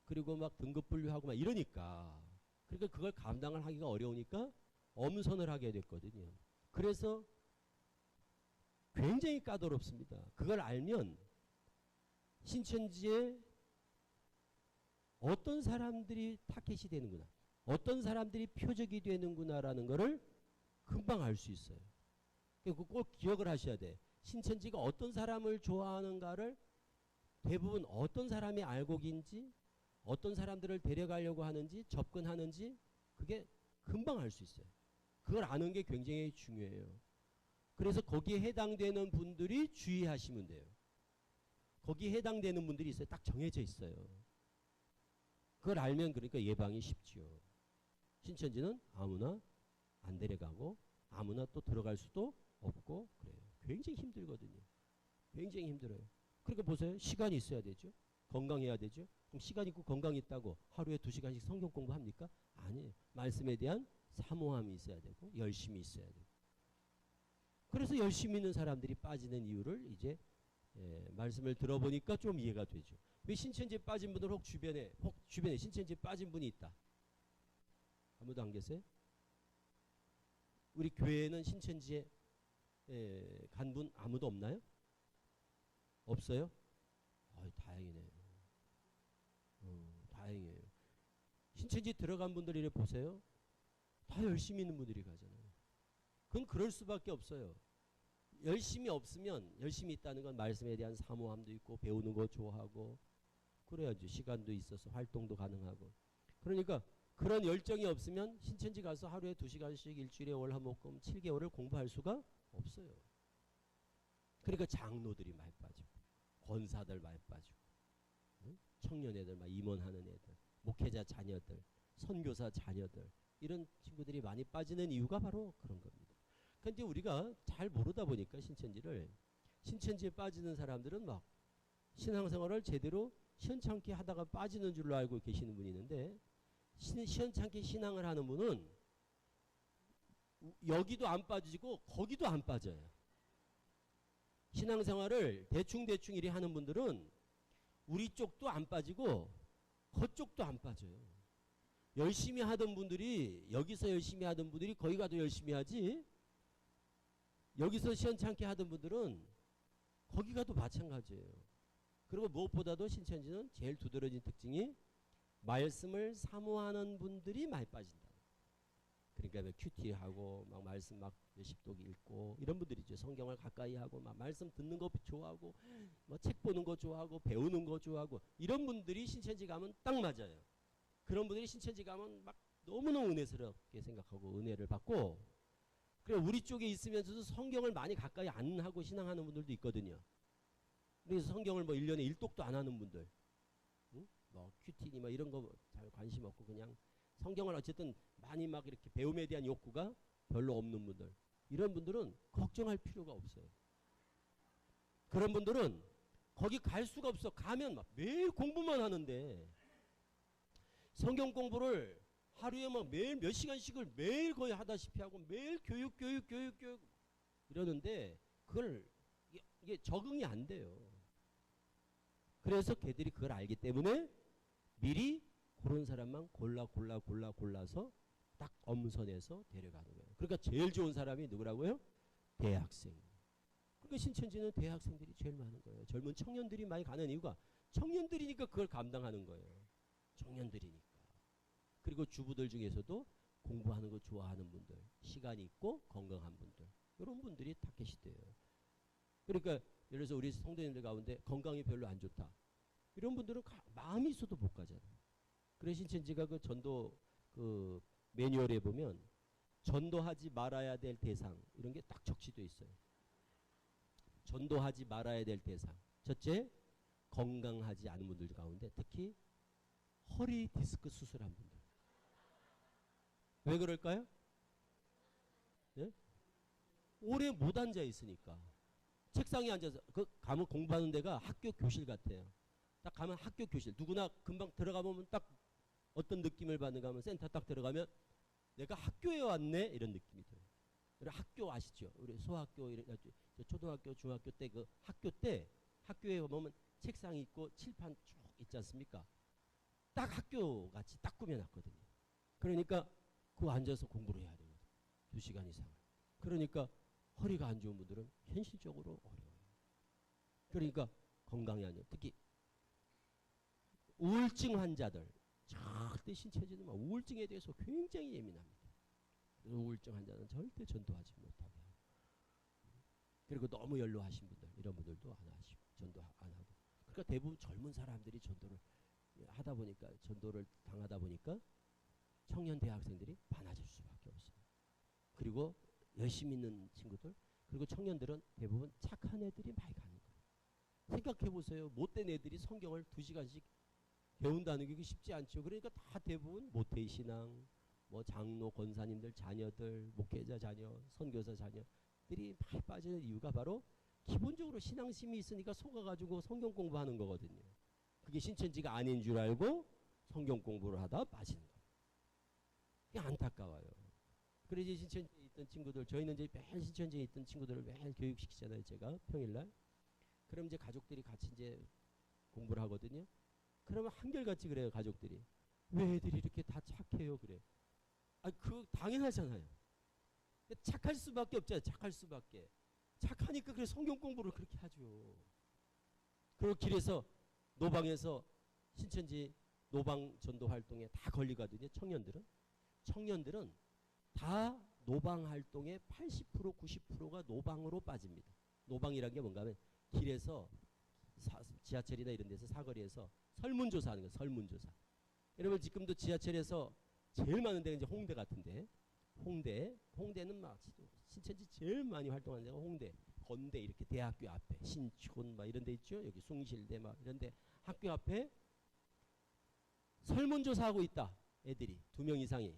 그리고 막 등급 분류하고 막 이러니까 그러니까 그걸 감당을 하기가 어려우니까 엄선을 하게 됐거든요. 그래서 굉장히 까다롭습니다. 그걸 알면 신천지에 어떤 사람들이 타겟이 되는구나, 어떤 사람들이 표적이 되는구나라는 거를 금방 알 수 있어요. 꼭 기억을 하셔야 돼. 신천지가 어떤 사람을 좋아하는가를 대부분 어떤 사람이 알곡인지 어떤 사람들을 데려가려고 하는지 접근하는지 그게 금방 알 수 있어요. 그걸 아는 게 굉장히 중요해요. 그래서 거기에 해당되는 분들이 주의하시면 돼요. 거기에 해당되는 분들이 있어요. 딱 정해져 있어요. 그걸 알면 그러니까 예방이 쉽죠. 신천지는 아무나 안 데려가고 아무나 또 들어갈 수도 없고 그래요. 굉장히 힘들거든요. 굉장히 힘들어요. 그러니까 보세요. 시간이 있어야 되죠. 건강해야 되죠. 그럼 시간 있고 건강 있다고 하루에 2시간씩 성경 공부합니까? 아니에요. 말씀에 대한 사모함이 있어야 되고 열심히 있어야 되고. 그래서 열심히 있는 사람들이 빠지는 이유를 이제 말씀을 들어보니까 좀 이해가 되죠. 왜 신천지에 빠진 분들 혹 주변에 신천지에 빠진 분이 있다. 아무도 안 계세요? 우리 교회에는 신천지에 간 분 아무도 없나요? 없어요? 다행이네요. 다행이에요. 신천지 들어간 분들 이래 보세요. 다 열심히 있는 분들이 가잖아요. 그건 그럴 수밖에 없어요. 열심히 없으면 열심히 있다는 건 말씀에 대한 사모함도 있고 배우는 거 좋아하고 그래야지 시간도 있어서 활동도 가능하고 그러니까 그런 열정이 없으면 신천지 가서 하루에 2시간씩 일주일에 월화목금 7개월을 공부할 수가 없어요. 그러니까 장로들이 많이 빠지고 권사들 많이 빠지고 청년 애들 막 임원하는 애들 목회자 자녀들 선교사 자녀들 이런 친구들이 많이 빠지는 이유가 바로 그런 겁니다. 근데 우리가 잘 모르다 보니까 신천지에 빠지는 사람들은 막 신앙생활을 제대로 시원찮게 하다가 빠지는 줄로 알고 계시는 분이 있는데 시원찮게 신앙을 하는 분은 여기도 안 빠지고 거기도 안 빠져요. 신앙생활을 대충 이리 하는 분들은 우리 쪽도 안 빠지고 그쪽도 안 빠져요. 열심히 하던 분들이 여기서 열심히 하던 분들이 거기 가도 열심히 하지 여기서 시원찮게 하던 분들은 거기 가도 마찬가지예요. 그리고 무엇보다도 신천지는 제일 두드러진 특징이 말씀을 사모하는 분들이 많이 빠진다. 그러니까 뭐 큐티하고 막 말씀 막 몇십 독 읽고 이런 분들이죠. 성경을 가까이 하고 막 말씀 듣는 거 좋아하고 뭐 책 보는 거 좋아하고 배우는 거 좋아하고 이런 분들이 신천지 가면 딱 맞아요. 그런 분들이 신천지 가면 막 너무너무 은혜스럽게 생각하고 은혜를 받고, 그래 우리 쪽에 있으면서도 성경을 많이 가까이 안 하고 신앙하는 분들도 있거든요. 그래서 성경을 뭐 1년에 1독도 안 하는 분들, 응? 뭐 큐티니 뭐 이런 거 잘 관심 없고 그냥 성경을 어쨌든 많이 막 이렇게 배움에 대한 욕구가 별로 없는 분들, 이런 분들은 걱정할 필요가 없어요. 그런 분들은 거기 갈 수가 없어. 가면 막 매일 공부만 하는데, 성경 공부를 하루에 막 매일 몇 시간씩을 매일 거의 하다시피 하고 매일 교육 이러는데 그걸 이게 적응이 안 돼요. 그래서 걔들이 그걸 알기 때문에 미리 그런 사람만 골라서 딱 엄선해서 데려가는 거예요. 그러니까 제일 좋은 사람이 누구라고요? 대학생. 그러니까 신천지는 대학생들이 제일 많은 거예요. 젊은 청년들이 많이 가는 이유가 청년들이니까 그걸 감당하는 거예요. 청년들이니까. 그리고 주부들 중에서도 공부하는 거 좋아하는 분들, 시간이 있고 건강한 분들, 이런 분들이 타겟이 돼요. 그러니까 예를 들어서 우리 성도님들 가운데 건강이 별로 안 좋다, 이런 분들은 마음이 있어도 못 가잖아요. 그래서 신천지가 그 전도 그 매뉴얼에 보면 전도하지 말아야 될 대상 이런 게 딱 적시되어 있어요. 전도하지 말아야 될 대상. 첫째, 건강하지 않은 분들 가운데 특히 허리 디스크 수술한 분들. 왜 그럴까요? 네? 오래 못 앉아 있으니까. 책상에 앉아서 그 가면 공부하는 데가 학교 교실 같아요. 딱 가면 학교 교실. 누구나 금방 들어가 보면 딱 어떤 느낌을 받는가 하면 센터 딱 들어가면 내가 학교에 왔네 이런 느낌이 들어요. 학교 아시죠? 우리 소학교, 초등학교, 중학교 때 그 학교 때 학교에 보면 책상이 있고 칠판 쭉 있지 않습니까? 딱 학교 같이 딱 꾸며놨거든요. 그러니까 그 앉아서 공부를 해야 되거든요. 2시간 이상. 그러니까 허리가 안 좋은 분들은 현실적으로 어려워요. 그러니까 건강이 안 좋아요. 특히 우울증 환자들, 절대 신천지는 우울증에 대해서 굉장히 예민합니다. 우울증 환자는 절대 전도하지 못하게 하고, 그리고 너무 연로하신 분들, 이런 분들도 안 하시고 전도 안 하고. 그러니까 대부분 젊은 사람들이 전도를 하다 보니까, 전도를 당하다 보니까 청년 대학생들이 많아질 수밖에 없어요. 그리고 열심히 있는 친구들, 그리고 청년들은 대부분 착한 애들이 많이 가는 거예요. 생각해보세요. 못된 애들이 성경을 2시간씩 배운다는 게 쉽지 않죠. 그러니까 다 대부분 모태신앙, 뭐 장로, 권사님들 자녀들, 목회자 자녀, 선교사 자녀들이 많이 빠지는 이유가 바로 기본적으로 신앙심이 있으니까 속아가지고 성경 공부하는 거거든요. 그게 신천지가 아닌 줄 알고 성경 공부를 하다 빠지는 거예요. 그게 안타까워요. 그래서 이제 신천지에 있던 친구들, 저희는 이제 매일 신천지에 있던 친구들을 매일 교육시키잖아요. 제가 평일날. 그럼 이제 가족들이 같이 이제 공부를 하거든요. 그러면 한결같이 그래요. 가족들이. 왜 애들이 이렇게 다 착해요? 그래. 그 당연하잖아요. 착할 수밖에 없잖아요. 착할 수밖에. 착하니까 그래 성경 공부를 그렇게 하죠. 그리고 길에서 노방에서 신천지 노방 전도 활동에 다 걸리거든요. 청년들은 다 노방 활동의 80% 90%가 노방으로 빠집니다. 노방이라는 게 뭔가 하면 길에서 지하철이나 이런 데서 사거리에서 설문조사하는 거예요. 설문조사. 여러분 지금도 지하철에서 제일 많은 데가 이제 홍대 같은데, 홍대는 막 신천지 제일 많이 활동하는 데가 홍대, 건대, 이렇게 대학교 앞에 신촌 막 이런 데 있죠. 여기 숭실대 막 이런 데 학교 앞에 설문조사하고 있다. 애들이 2명 이상이.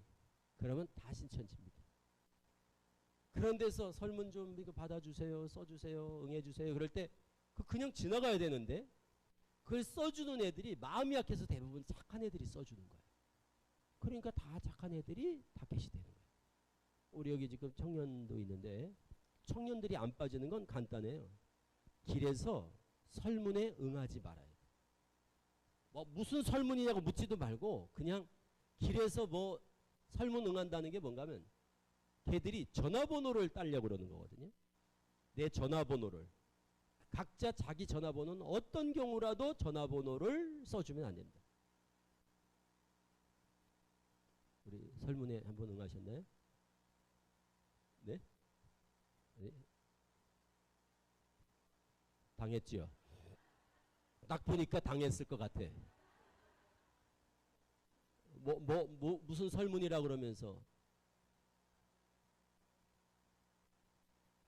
그러면 다 신천지입니다. 그런 데서 설문 좀 이거 받아주세요, 써주세요, 응해주세요. 그럴 때 그냥 지나가야 되는데 그걸 써주는 애들이 마음이 약해서 대부분 착한 애들이 써주는 거예요. 그러니까 다 착한 애들이 타겟이 되는 거예요. 우리 여기 지금 청년도 있는데 청년들이 안 빠지는 건 간단해요. 길에서 설문에 응하지 말아요. 뭐 무슨 설문이냐고 묻지도 말고 그냥 길에서 뭐 설문 응한다는 게 뭔가 하면 걔들이 전화번호를 따려고 그러는 거거든요. 내 전화번호를. 각자 자기 전화번호는 어떤 경우라도 전화번호를 써주면 안 됩니다. 우리 설문에 한번 응하셨나요? 네? 네? 당했지요. 딱 보니까 당했을 것 같아. 무슨 설문이라 그러면서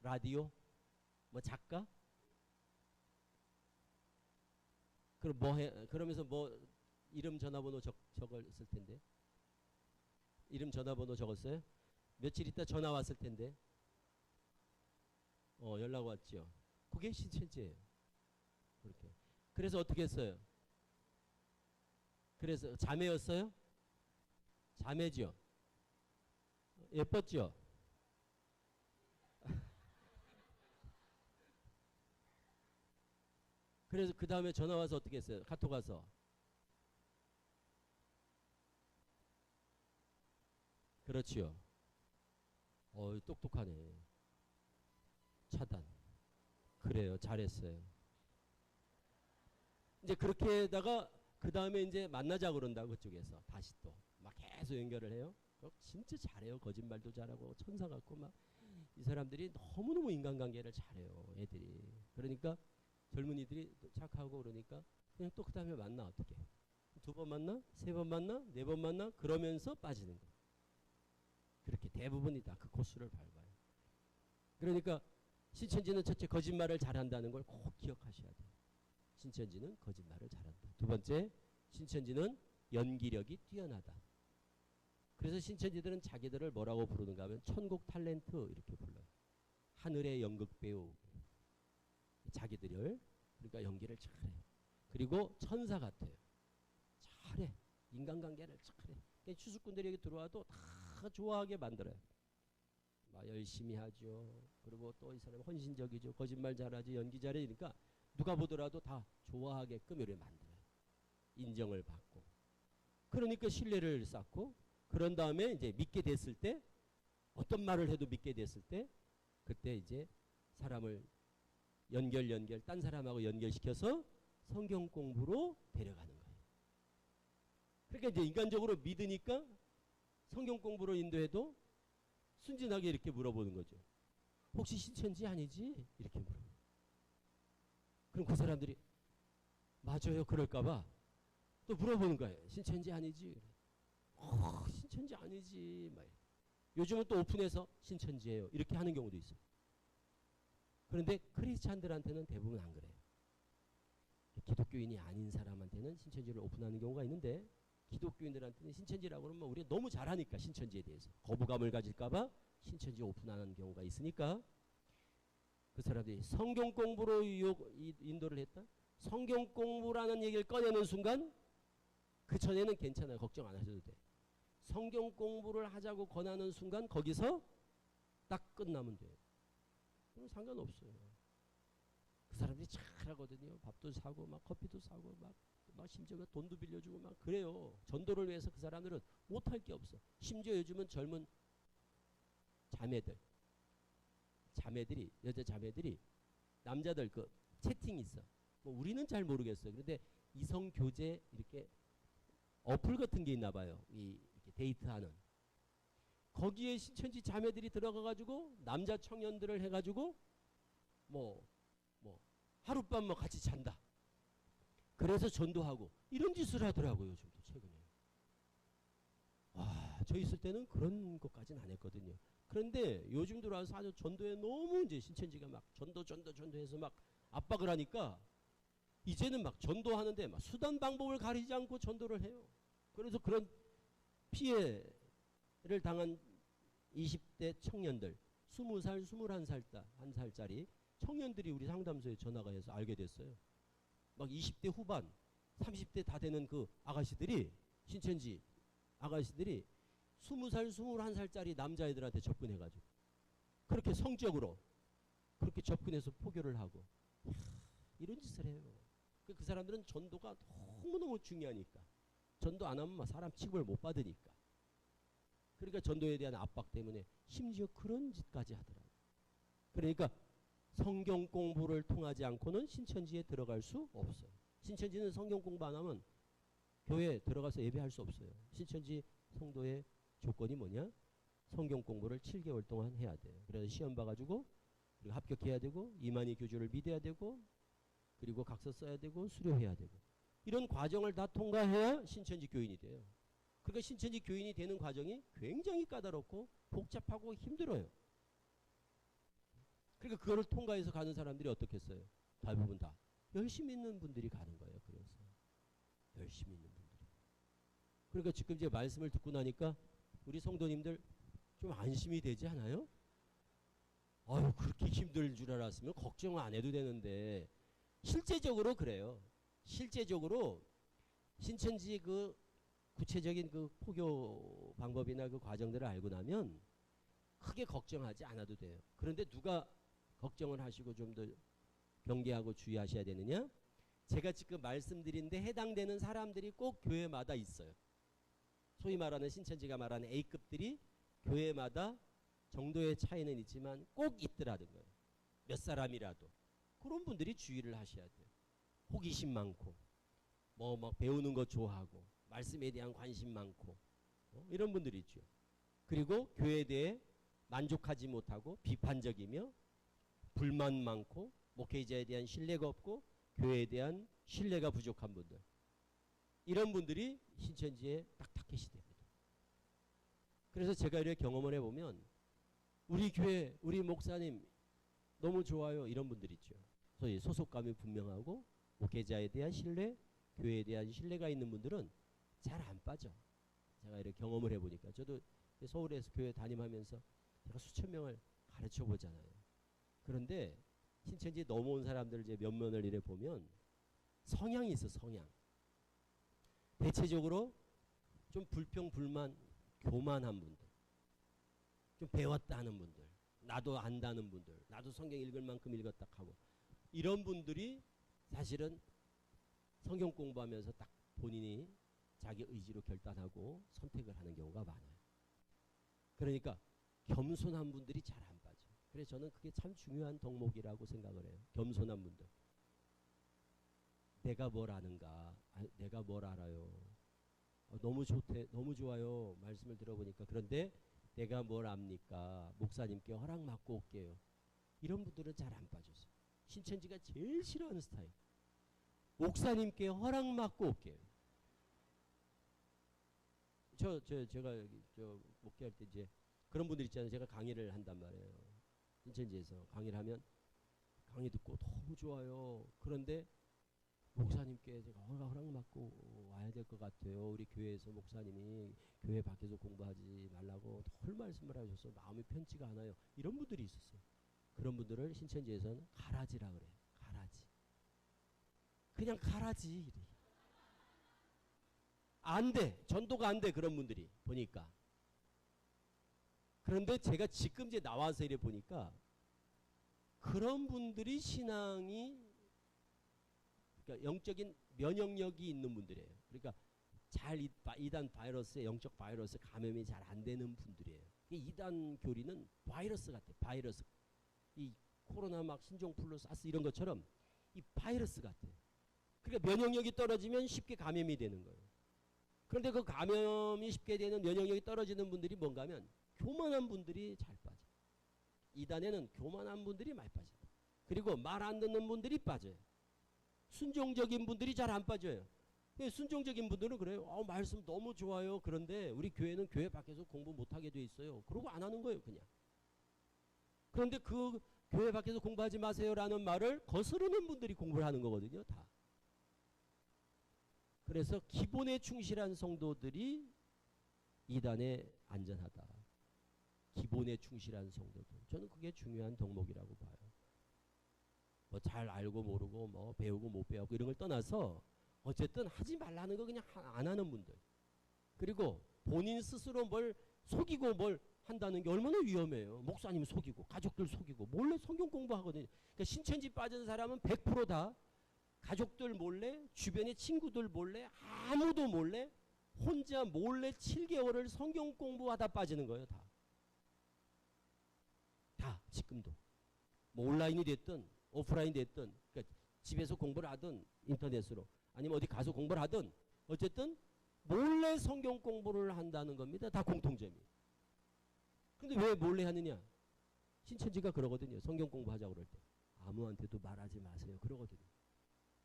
라디오? 뭐 작가? 그럼 그러면서 뭐 이름 전화번호 적었을 텐데. 이름 전화번호 적었어요? 며칠 있다 전화 왔을 텐데. 연락 왔죠. 그게 신천지예요. 그렇게. 그래서 어떻게 했어요? 그래서 자매였어요? 자매죠. 예뻤죠. 그래서 그 다음에 전화 와서 어떻게 했어요? 카톡 와서. 그렇지요. 똑똑하네. 차단. 그래요. 잘했어요. 이제 그렇게다가 그 다음에 이제 만나자 그런다 그쪽에서 다시 또 막 계속 연결을 해요. 진짜 잘해요. 거짓말도 잘하고 천사 같고 막 이 사람들이 너무너무 인간관계를 잘해요. 애들이. 그러니까 젊은이들이 착하고 그러니까 그냥 또 그 다음에 만나 어떻게? 두 번 만나? 세 번 만나? 네 번 만나? 그러면서 빠지는 거예요. 그렇게 대부분이 다 그 코스를 밟아요. 그러니까 신천지는 첫째 거짓말을 잘한다는 걸 꼭 기억하셔야 돼요. 신천지는 거짓말을 잘한다. 두 번째, 신천지는 연기력이 뛰어나다. 그래서 신천지들은 자기들을 뭐라고 부르는가 하면 천국 탤런트 이렇게 불러요. 하늘의 연극 배우. 자기들을 그러니까 연기를 잘해. 그리고 천사 같아요. 잘해. 인간관계를 잘해. 그러니까 추수꾼들이 여기 들어와도 다 좋아하게 만들어요. 막 열심히 하죠. 그리고 또 이 사람 헌신적이죠. 거짓말 잘하지. 연기 잘해니까 누가 보더라도 다 좋아하게끔 이렇게 만들어요. 인정을 받고. 그러니까 신뢰를 쌓고 그런 다음에 이제 믿게 됐을 때 어떤 말을 해도 믿게 됐을 때 그때 이제 사람을 딴 사람하고 연결시켜서 성경 공부로 데려가는 거예요. 그러니까 이제 인간적으로 믿으니까 성경 공부로 인도해도 순진하게 이렇게 물어보는 거죠. 혹시 신천지 아니지? 이렇게 물어요. 그럼 그 사람들이 맞아요. 그럴까봐 또 물어보는 거예요. 신천지 아니지? 신천지 아니지. 막 요즘은 또 오픈해서 신천지예요. 이렇게 하는 경우도 있어요. 그런데 크리스찬들한테는 대부분 안 그래요. 기독교인이 아닌 사람한테는 신천지를 오픈하는 경우가 있는데 기독교인들한테는 신천지라고 그러면 우리가 너무 잘하니까 신천지에 대해서 거부감을 가질까봐 신천지 오픈하는 경우가 있으니까 그 사람들이 성경 공부로 인도를 했다. 성경 공부라는 얘기를 꺼내는 순간 그 전에는 괜찮아요. 걱정 안 하셔도 돼. 성경 공부를 하자고 권하는 순간 거기서 딱 끝나면 돼요. 그럼 상관없어요. 그 사람들이 잘하거든요. 밥도 사고 막 커피도 사고 막 심지어 돈도 빌려주고 막 그래요. 전도를 위해서 그 사람들은 못할 게 없어. 심지어 요즘은 젊은 자매들이 여자 자매들이 남자들 그 채팅 있어. 뭐 우리는 잘 모르겠어요. 그런데 이성 교제 이렇게 어플 같은 게 있나 봐요. 이렇게 데이트하는. 거기에 신천지 자매들이 들어가가지고 남자 청년들을 해가지고 뭐 하룻밤 뭐 같이 잔다. 그래서 전도하고 이런 짓을 하더라고요. 요즘도 최근에. 와, 저 있을 때는 그런 것까지는 안 했거든요. 그런데 요즘 들어와서 아주 전도에 너무 이제 신천지가 막 전도해서 막 압박을 하니까 이제는 막 전도하는데 막 수단 방법을 가리지 않고 전도를 해요. 그래서 그런 피해를 당한 20대 청년들 20살, 21살짜리 청년들이 우리 상담소에 전화가 해서 알게 됐어요. 막 20대 후반, 30대 다 되는 그 아가씨들이 신천지 아가씨들이 20살, 21살짜리 남자애들한테 접근해가지고 그렇게 성적으로 그렇게 접근해서 포교를 하고 이런 짓을 해요. 그 사람들은 전도가 너무너무 중요하니까 전도 안 하면 사람 취급을 못 받으니까 그러니까 전도에 대한 압박 때문에 심지어 그런 짓까지 하더라고요. 그러니까 성경 공부를 통하지 않고는 신천지에 들어갈 수 없어요. 신천지는 성경 공부 안 하면 교회에 들어가서 예배할 수 없어요. 신천지 성도의 조건이 뭐냐? 성경 공부를 7개월 동안 해야 돼요. 그래서 시험 봐가지고 그리고 합격해야 되고 이만희 교주를 믿어야 되고 그리고 각서 써야 되고 수료해야 되고 이런 과정을 다 통과해야 신천지 교인이 돼요. 그러니까 신천지 교인이 되는 과정이 굉장히 까다롭고 복잡하고 힘들어요. 그러니까 그거를 통과해서 가는 사람들이 어떻겠어요? 대부분 다 열심히 있는 분들이 가는 거예요. 그래서 열심히 있는 분들이. 그러니까 지금 제 말씀을 듣고 나니까 우리 성도님들 좀 안심이 되지 않아요? 아유, 그렇게 힘들 줄 알았으면 걱정 안 해도 되는데 실제적으로 그래요. 실제적으로 신천지 그 구체적인 그 포교 방법이나 그 과정들을 알고 나면 크게 걱정하지 않아도 돼요. 그런데 누가 걱정을 하시고 좀 더 경계하고 주의하셔야 되느냐? 제가 지금 말씀드린 데 해당되는 사람들이 꼭 교회마다 있어요. 소위 말하는 신천지가 말하는 A급들이 교회마다 정도의 차이는 있지만 꼭 있더라는 거예요. 몇 사람이라도. 그런 분들이 주의를 하셔야 돼요. 호기심 많고 뭐 막 배우는 거 좋아하고 말씀에 대한 관심 많고 이런 분들이 있죠. 그리고 교회에 대해 만족하지 못하고 비판적이며 불만 많고 목회자에 대한 신뢰가 없고 교회에 대한 신뢰가 부족한 분들, 이런 분들이 신천지에 딱 타겟이 됩니다. 그래서 제가 이렇게 경험을 해보면 우리 교회 우리 목사님 너무 좋아요 이런 분들 있죠. 소위 소속감이 분명하고 목회자에 대한 신뢰, 교회에 대한 신뢰가 있는 분들은 잘 안 빠져. 제가 이렇게 경험을 해보니까 저도 서울에서 교회 담임하면서 제가 수천 명을 가르쳐 보잖아요. 그런데 신천지에 넘어온 사람들 이제 면면을 이래 보면 성향이 있어. 성향. 대체적으로 좀 불평 불만 교만한 분들, 좀 배웠다 하는 분들, 나도 안다는 분들, 나도 성경 읽을 만큼 읽었다 하고 이런 분들이 사실은 성경 공부하면서 딱 본인이 자기 의지로 결단하고 선택을 하는 경우가 많아요. 그러니까 겸손한 분들이 잘 안 빠져. 그래서 저는 그게 참 중요한 덕목이라고 생각을 해요. 겸손한 분들. 내가 뭘 아는가? 내가 뭘 알아요? 너무 좋대, 너무 좋아요. 말씀을 들어보니까. 그런데 내가 뭘 압니까? 목사님께 허락 맡고 올게요. 이런 분들은 잘 안 빠졌어요. 신천지가 제일 싫어하는 스타일. 목사님께 허락 맡고 올게요. 제가 목회할 때 이제 그런 분들 있잖아요. 제가 강의를 한단 말이에요. 신천지에서 강의를 하면 강의 듣고 너무 좋아요. 그런데 목사님께 제가 허락 맡고 와야 될 것 같아요. 우리 교회에서 목사님이 교회 밖에서 공부하지 말라고 덜 말씀을 하셔서 마음이 편치가 않아요. 이런 분들이 있었어요. 그런 분들을 신천지에서는 가라지라 그래요. 가라지. 그냥 가라지. 안 돼. 전도가 안 돼. 그런 분들이 보니까. 그런데 제가 지금 이제 나와서 이래 보니까 그런 분들이 신앙이 그러니까 영적인 면역력이 있는 분들이에요. 그러니까 잘 이단 바이러스에 영적 바이러스 감염이 잘 안 되는 분들이에요. 이단 교리는 바이러스 같아. 바이러스. 이 코로나 막 신종플루 사스 이런 것처럼 이 바이러스 같아. 그러니까 면역력이 떨어지면 쉽게 감염이 되는 거예요. 그런데 그 감염이 쉽게 되는 면역력이 떨어지는 분들이 뭔가 하면 교만한 분들이 잘 빠져. 이단에는 교만한 분들이 많이 빠져. 그리고 말 안 듣는 분들이 빠져요. 순종적인 분들이 잘 안 빠져요. 순종적인 분들은 그래요. 말씀 너무 좋아요. 그런데 우리 교회는 교회 밖에서 공부 못하게 돼 있어요. 그러고 안 하는 거예요. 그냥. 그런데 그 교회 밖에서 공부하지 마세요라는 말을 거스르는 분들이 공부를 하는 거거든요. 다. 그래서 기본에 충실한 성도들이 이단에 안전하다. 기본에 충실한 성도들. 저는 그게 중요한 덕목이라고 봐요. 뭐 잘 알고 모르고 뭐 배우고 못 배우고 이런 걸 떠나서 어쨌든 하지 말라는 거 그냥 안 하는 분들. 그리고 본인 스스로 뭘 속이고 뭘 한다는 게 얼마나 위험해요. 목사님 속이고 가족들 속이고 몰래 성경 공부하거든요. 그러니까 신천지 빠진 사람은 100% 다 가족들 몰래 주변의 친구들 몰래 아무도 몰래 혼자 몰래 7개월을 성경 공부하다 빠지는 거예요. 다 지금도 뭐 온라인이 됐든 오프라인 됐든 그러니까 집에서 공부를 하든 인터넷으로 아니면 어디 가서 공부를 하든 어쨌든 몰래 성경 공부를 한다는 겁니다. 다 공통점이. 근데 왜 몰래 하느냐? 신천지가 그러거든요. 성경 공부하자고 그럴 때. 아무한테도 말하지 마세요. 그러거든요.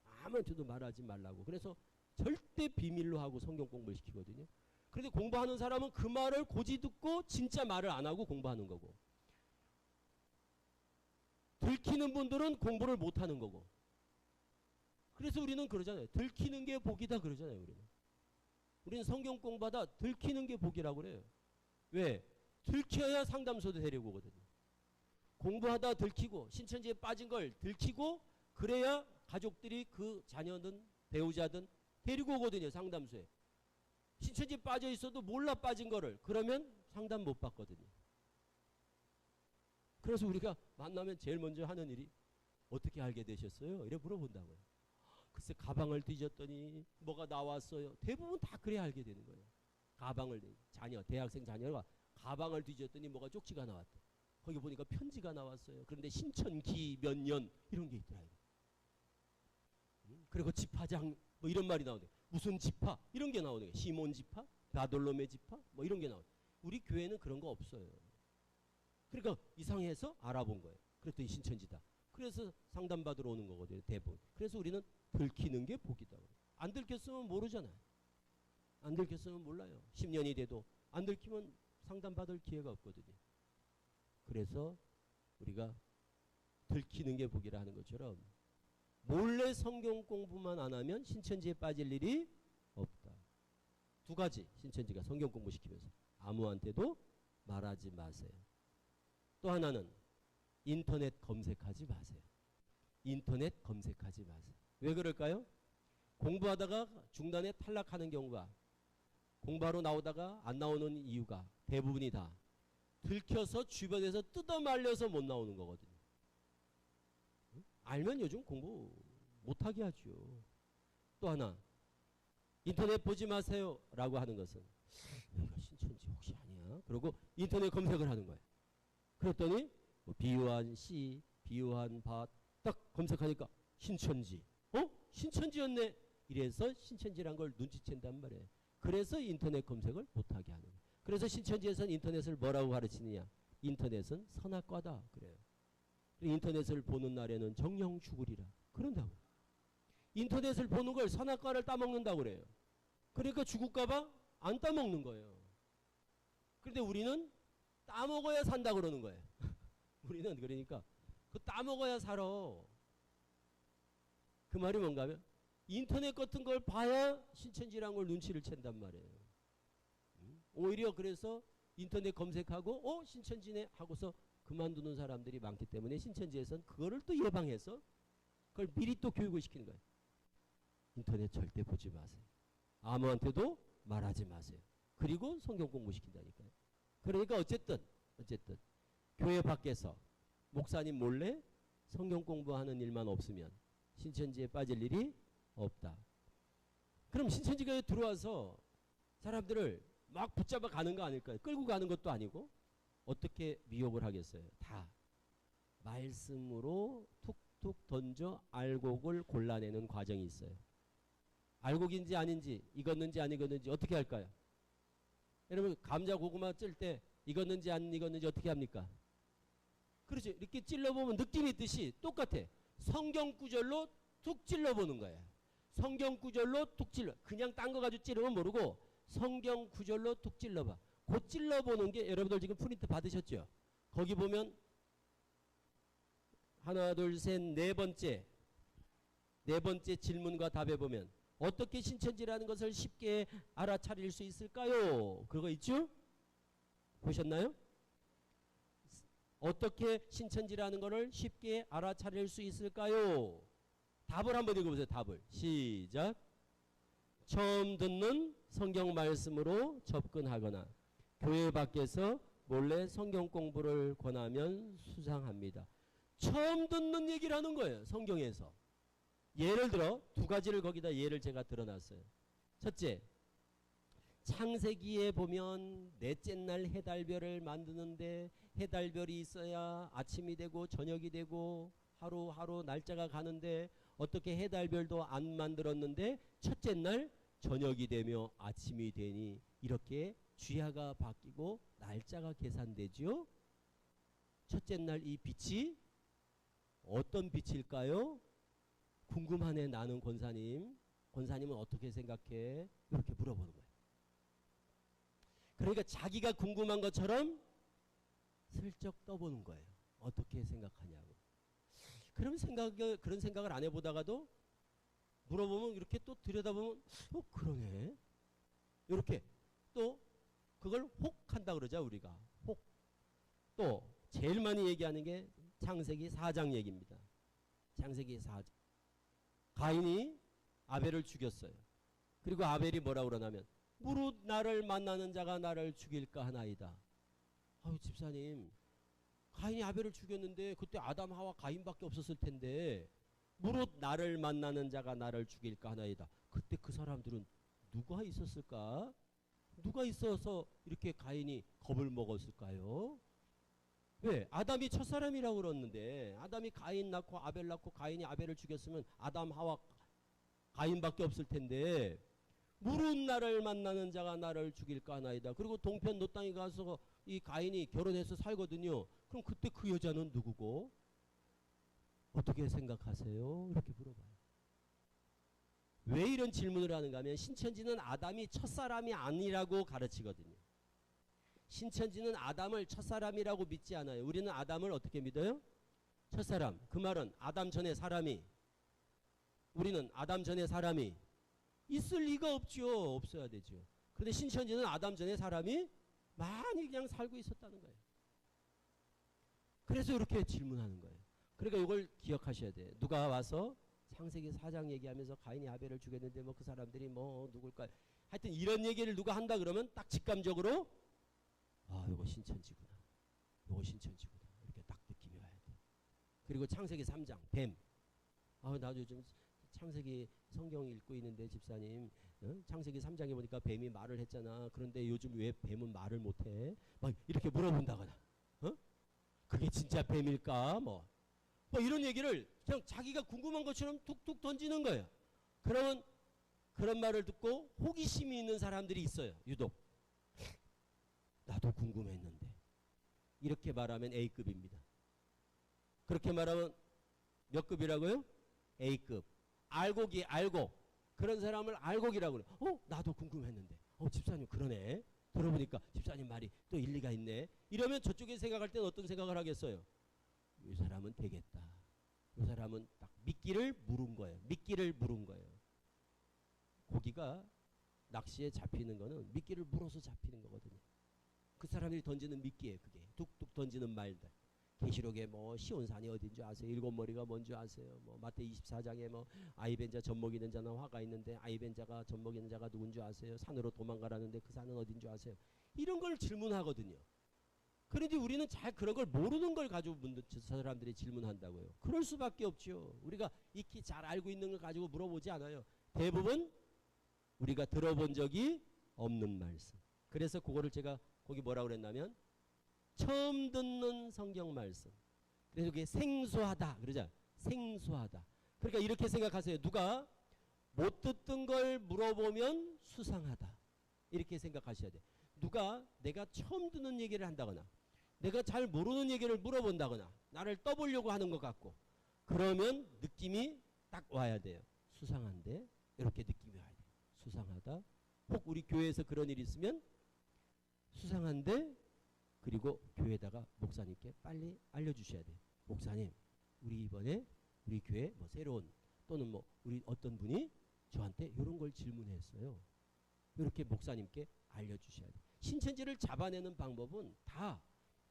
아무한테도 말하지 말라고. 그래서 절대 비밀로 하고 성경 공부를 시키거든요. 그런데 공부하는 사람은 그 말을 고지 듣고 진짜 말을 안 하고 공부하는 거고, 들키는 분들은 공부를 못 하는 거고. 그래서 우리는 그러잖아요. 들키는 게 복이다 그러잖아요. 우리는 성경 공부하다 들키는 게 복이라고 그래요. 왜? 들켜야 상담소도 데리고 오거든요. 공부하다 들키고 신천지에 빠진 걸 들키고 그래야 가족들이 그 자녀든 배우자든 데리고 오거든요. 상담소에. 신천지에 빠져 있어도 몰라 빠진 거를. 그러면 상담 못 받거든요. 그래서 우리가 만나면 제일 먼저 하는 일이 어떻게 알게 되셨어요? 이래 물어본다고요. 글쎄 가방을 뒤졌더니 뭐가 나왔어요. 대부분 다 그래야 알게 되는 거예요. 가방을, 자녀, 대학생 자녀가 가방을 뒤졌더니 뭐가 쪽지가 나왔대. 거기 보니까 편지가 나왔어요. 그런데 신천기 몇 년 이런 게 있더라고요. 그리고 지파장 뭐 이런 말이 나오네. 무슨 지파 이런 게 나오네. 시몬 지파, 바돌로메 지파 뭐 이런 게 나오네. 우리 교회는 그런 거 없어요. 그러니까 이상해서 알아본 거예요. 그랬더니 신천지다. 그래서 상담받으러 오는 거거든요. 대부분. 그래서 우리는 들키는 게 복이다. 안 들켰으면 모르잖아요. 안 들켰으면 몰라요. 10년이 돼도 안 들키면 상담받을 기회가 없거든요. 그래서 우리가 들키는 게 복이라 하는 것처럼 몰래 성경 공부만 안 하면 신천지에 빠질 일이 없다. 두 가지 신천지가 성경 공부 시키면서 아무한테도 말하지 마세요. 또 하나는 인터넷 검색하지 마세요. 인터넷 검색하지 마세요. 왜 그럴까요? 공부하다가 중단에 탈락하는 경우가, 공부하러 나오다가 안 나오는 이유가 대부분이 다 들켜서 주변에서 뜯어 말려서 못 나오는 거거든요. 알면 요즘 공부 못하게 하죠. 또 하나, 인터넷 보지 마세요 라고 하는 것은 여기가 신천지 혹시 아니야? 그러고 인터넷 검색을 하는 거예요. 그랬더니 뭐 비유한 씨, 비유한 밭 딱 검색하니까 신천지. 신천지였네. 이래서 신천지란 걸 눈치챈단 말이에요. 그래서 인터넷 검색을 못하게 하는 거예요. 그래서 신천지에서는 인터넷을 뭐라고 가르치느냐? 인터넷은 선악과다 그래요. 인터넷을 보는 날에는 정령 죽으리라 그런다고. 인터넷을 보는 걸 선악과를 따먹는다고 그래요. 그러니까 죽을까봐 안 따먹는 거예요. 그런데 우리는 따먹어야 산다 그러는 거예요. 우리는 그러니까 그 따먹어야 살아. 그 말이 뭔가 하면 인터넷 같은 걸 봐야 신천지란 걸 눈치를 챈단 말이에요. 오히려 그래서 인터넷 검색하고 신천지네 하고서 그만두는 사람들이 많기 때문에 신천지에서는 그거를 또 예방해서 그걸 미리 또 교육을 시키는 거예요. 인터넷 절대 보지 마세요. 아무한테도 말하지 마세요. 그리고 성경 공부 시킨다니까요. 그러니까 어쨌든 교회 밖에서 목사님 몰래 성경 공부하는 일만 없으면 신천지에 빠질 일이 없다. 그럼 신천지가 들어와서 사람들을 막 붙잡아 가는 거 아닐까요? 끌고 가는 것도 아니고 어떻게 미혹을 하겠어요? 다 말씀으로 툭툭 던져 알곡을 골라내는 과정이 있어요. 알곡인지 아닌지, 익었는지 안 익었는지 어떻게 할까요? 여러분 감자 고구마 찔 때 익었는지 안 익었는지 어떻게 합니까? 그렇죠. 이렇게 찔러보면 느낌이 있듯이 똑같아. 성경 구절로 툭 찔러보는 거예요. 성경 구절로 툭 찔러. 그냥 딴 거 가지고 찌르면 모르고 성경 구절로 툭 찔러봐. 그 찔러보는 게 여러분들 지금 프린트 받으셨죠? 거기 보면 하나 둘 셋 네 번째 질문과 답에 보면 어떻게 신천지라는 것을 쉽게 알아차릴 수 있을까요? 그거 있죠? 보셨나요? 어떻게 신천지라는 것을 쉽게 알아차릴 수 있을까요? 답을 한번 읽어보세요. 답을. 시작. 처음 듣는 성경 말씀으로 접근하거나 교회 밖에서 몰래 성경 공부를 권하면 수상합니다. 처음 듣는 얘기를 하는 거예요. 성경에서. 예를 들어 두 가지를 거기다 예를 제가 들어놨어요. 첫째, 창세기에 보면 넷째 날 해달별을 만드는데 해달별이 있어야 아침이 되고 저녁이 되고 하루하루 날짜가 가는데 어떻게 해달별도 안 만들었는데 첫째 날 저녁이 되며 아침이 되니 이렇게 주야가 바뀌고 날짜가 계산되죠. 첫째 날 이 빛이 어떤 빛일까요? 궁금하네 나는 권사님. 권사님은 어떻게 생각해? 이렇게 물어보는 거예요. 그러니까 자기가 궁금한 것처럼 슬쩍 떠보는 거예요. 어떻게 생각하냐고. 그런 생각을 안 해보다가도 물어보면 이렇게 또 들여다보면 그러네. 이렇게 또 그걸 혹 한다 그러죠 우리가. 혹. 또 제일 많이 얘기하는 게 창세기 4장 얘기입니다. 창세기 4장. 가인이 아벨을 죽였어요. 그리고 아벨이 뭐라고 그러냐면 무릇 나를 만나는 자가 나를 죽일까 하나이다. 아유 집사님, 가인이 아벨을 죽였는데 그때 아담 하와 가인밖에 없었을 텐데 무릇 나를 만나는 자가 나를 죽일까 하나이다. 그때 그 사람들은 누가 있었을까? 누가 있어서 이렇게 가인이 겁을 먹었을까요? 왜? 아담이 첫사람이라고 그러는데 아담이 가인 낳고 아벨 낳고 가인이 아벨을 죽였으면 아담 하와 가인밖에 없을 텐데 무릇 나를 만나는 자가 나를 죽일까 하나이다. 그리고 동편 노 땅에 가서 이 가인이 결혼해서 살거든요. 그럼 그때 그 여자는 누구고? 어떻게 생각하세요? 이렇게 물어봐요. 왜 이런 질문을 하는가 하면 신천지는 아담이 첫사람이 아니라고 가르치거든요. 신천지는 아담을 첫사람이라고 믿지 않아요. 우리는 아담을 어떻게 믿어요? 첫사람. 그 말은 아담 전에 사람이, 우리는 아담 전에 사람이 있을 리가 없죠. 없어야 되죠. 그런데 신천지는 아담 전에 사람이 많이 그냥 살고 있었다는 거예요. 그래서 이렇게 질문하는 거예요. 그러니까 이걸 기억하셔야 돼요. 누가 와서 창세기 4장 얘기하면서 가인이 아벨을 죽였는데 뭐 그 사람들이 뭐 누굴까, 하여튼 이런 얘기를 누가 한다 그러면 딱 직감적으로 요거 신천지구나, 요거 신천지구나, 이렇게 딱 느낌이 와야 돼. 그리고 창세기 3장 뱀. 나도 요즘 창세기 성경 읽고 있는데 집사님, 창세기 3장에 보니까 뱀이 말을 했잖아. 그런데 요즘 왜 뱀은 말을 못해? 막 이렇게 물어본다거나, 그게 진짜 뱀일까? 뭐 이런 얘기를 그냥 자기가 궁금한 것처럼 툭툭 던지는 거예요. 그러면 그런 말을 듣고 호기심이 있는 사람들이 있어요. 유독. 나도 궁금했는데. 이렇게 말하면 A급입니다. 그렇게 말하면 몇 급이라고요? A급. 알고. 그런 사람을 알고기라고 그래요. 나도 궁금했는데. 집사님 그러네. 들어보니까 집사님 말이 또 일리가 있네. 이러면 저쪽에 생각할 때는 어떤 생각을 하겠어요? 이 사람은 되겠다. 이 사람은 딱 미끼를 물은 거예요. 미끼를 물은 거예요. 고기가 낚시에 잡히는 거는 미끼를 물어서 잡히는 거거든요. 그 사람들이 던지는 미끼에 그게 뚝뚝 던지는 말들. 계시록에 뭐 시온산이 어딘 줄 아세요? 일곱 머리가 뭔 줄 아세요? 뭐 마태 24장에 뭐 아이벤자 젖먹이는 자는 화가 있는데 아이벤자가 젖먹이는 자가 누군 줄 아세요? 산으로 도망가라는데 그 산은 어딘 줄 아세요? 이런 걸 질문하거든요. 그런데 우리는 잘 그런 걸 모르는 걸 가지고 저 사람들이 질문한다고요. 그럴 수밖에 없죠. 우리가 익히 잘 알고 있는 걸 가지고 물어보지 않아요. 대부분 우리가 들어본 적이 없는 말씀. 그래서 그거를 제가 거기 뭐라고 그랬냐면 처음 듣는 성경 말씀. 그래서 그게 생소하다 그러자. 생소하다. 그러니까 이렇게 생각하세요. 누가 못 듣던 걸 물어보면 수상하다. 이렇게 생각하셔야 돼. 누가 내가 처음 듣는 얘기를 한다거나 내가 잘 모르는 얘기를 물어본다거나 나를 떠보려고 하는 것 같고 그러면 느낌이 딱 와야 돼요. 수상한데? 이렇게 느낌이 와야 돼요. 수상하다. 혹 우리 교회에서 그런 일이 있으면 수상한데, 그리고 교회에다가 목사님께 빨리 알려주셔야 돼요. 목사님, 우리 이번에 우리 교회 뭐 새로운 또는 뭐 우리 어떤 분이 저한테 이런 걸 질문했어요. 이렇게 목사님께 알려주셔야 돼요. 신천지를 잡아내는 방법은 다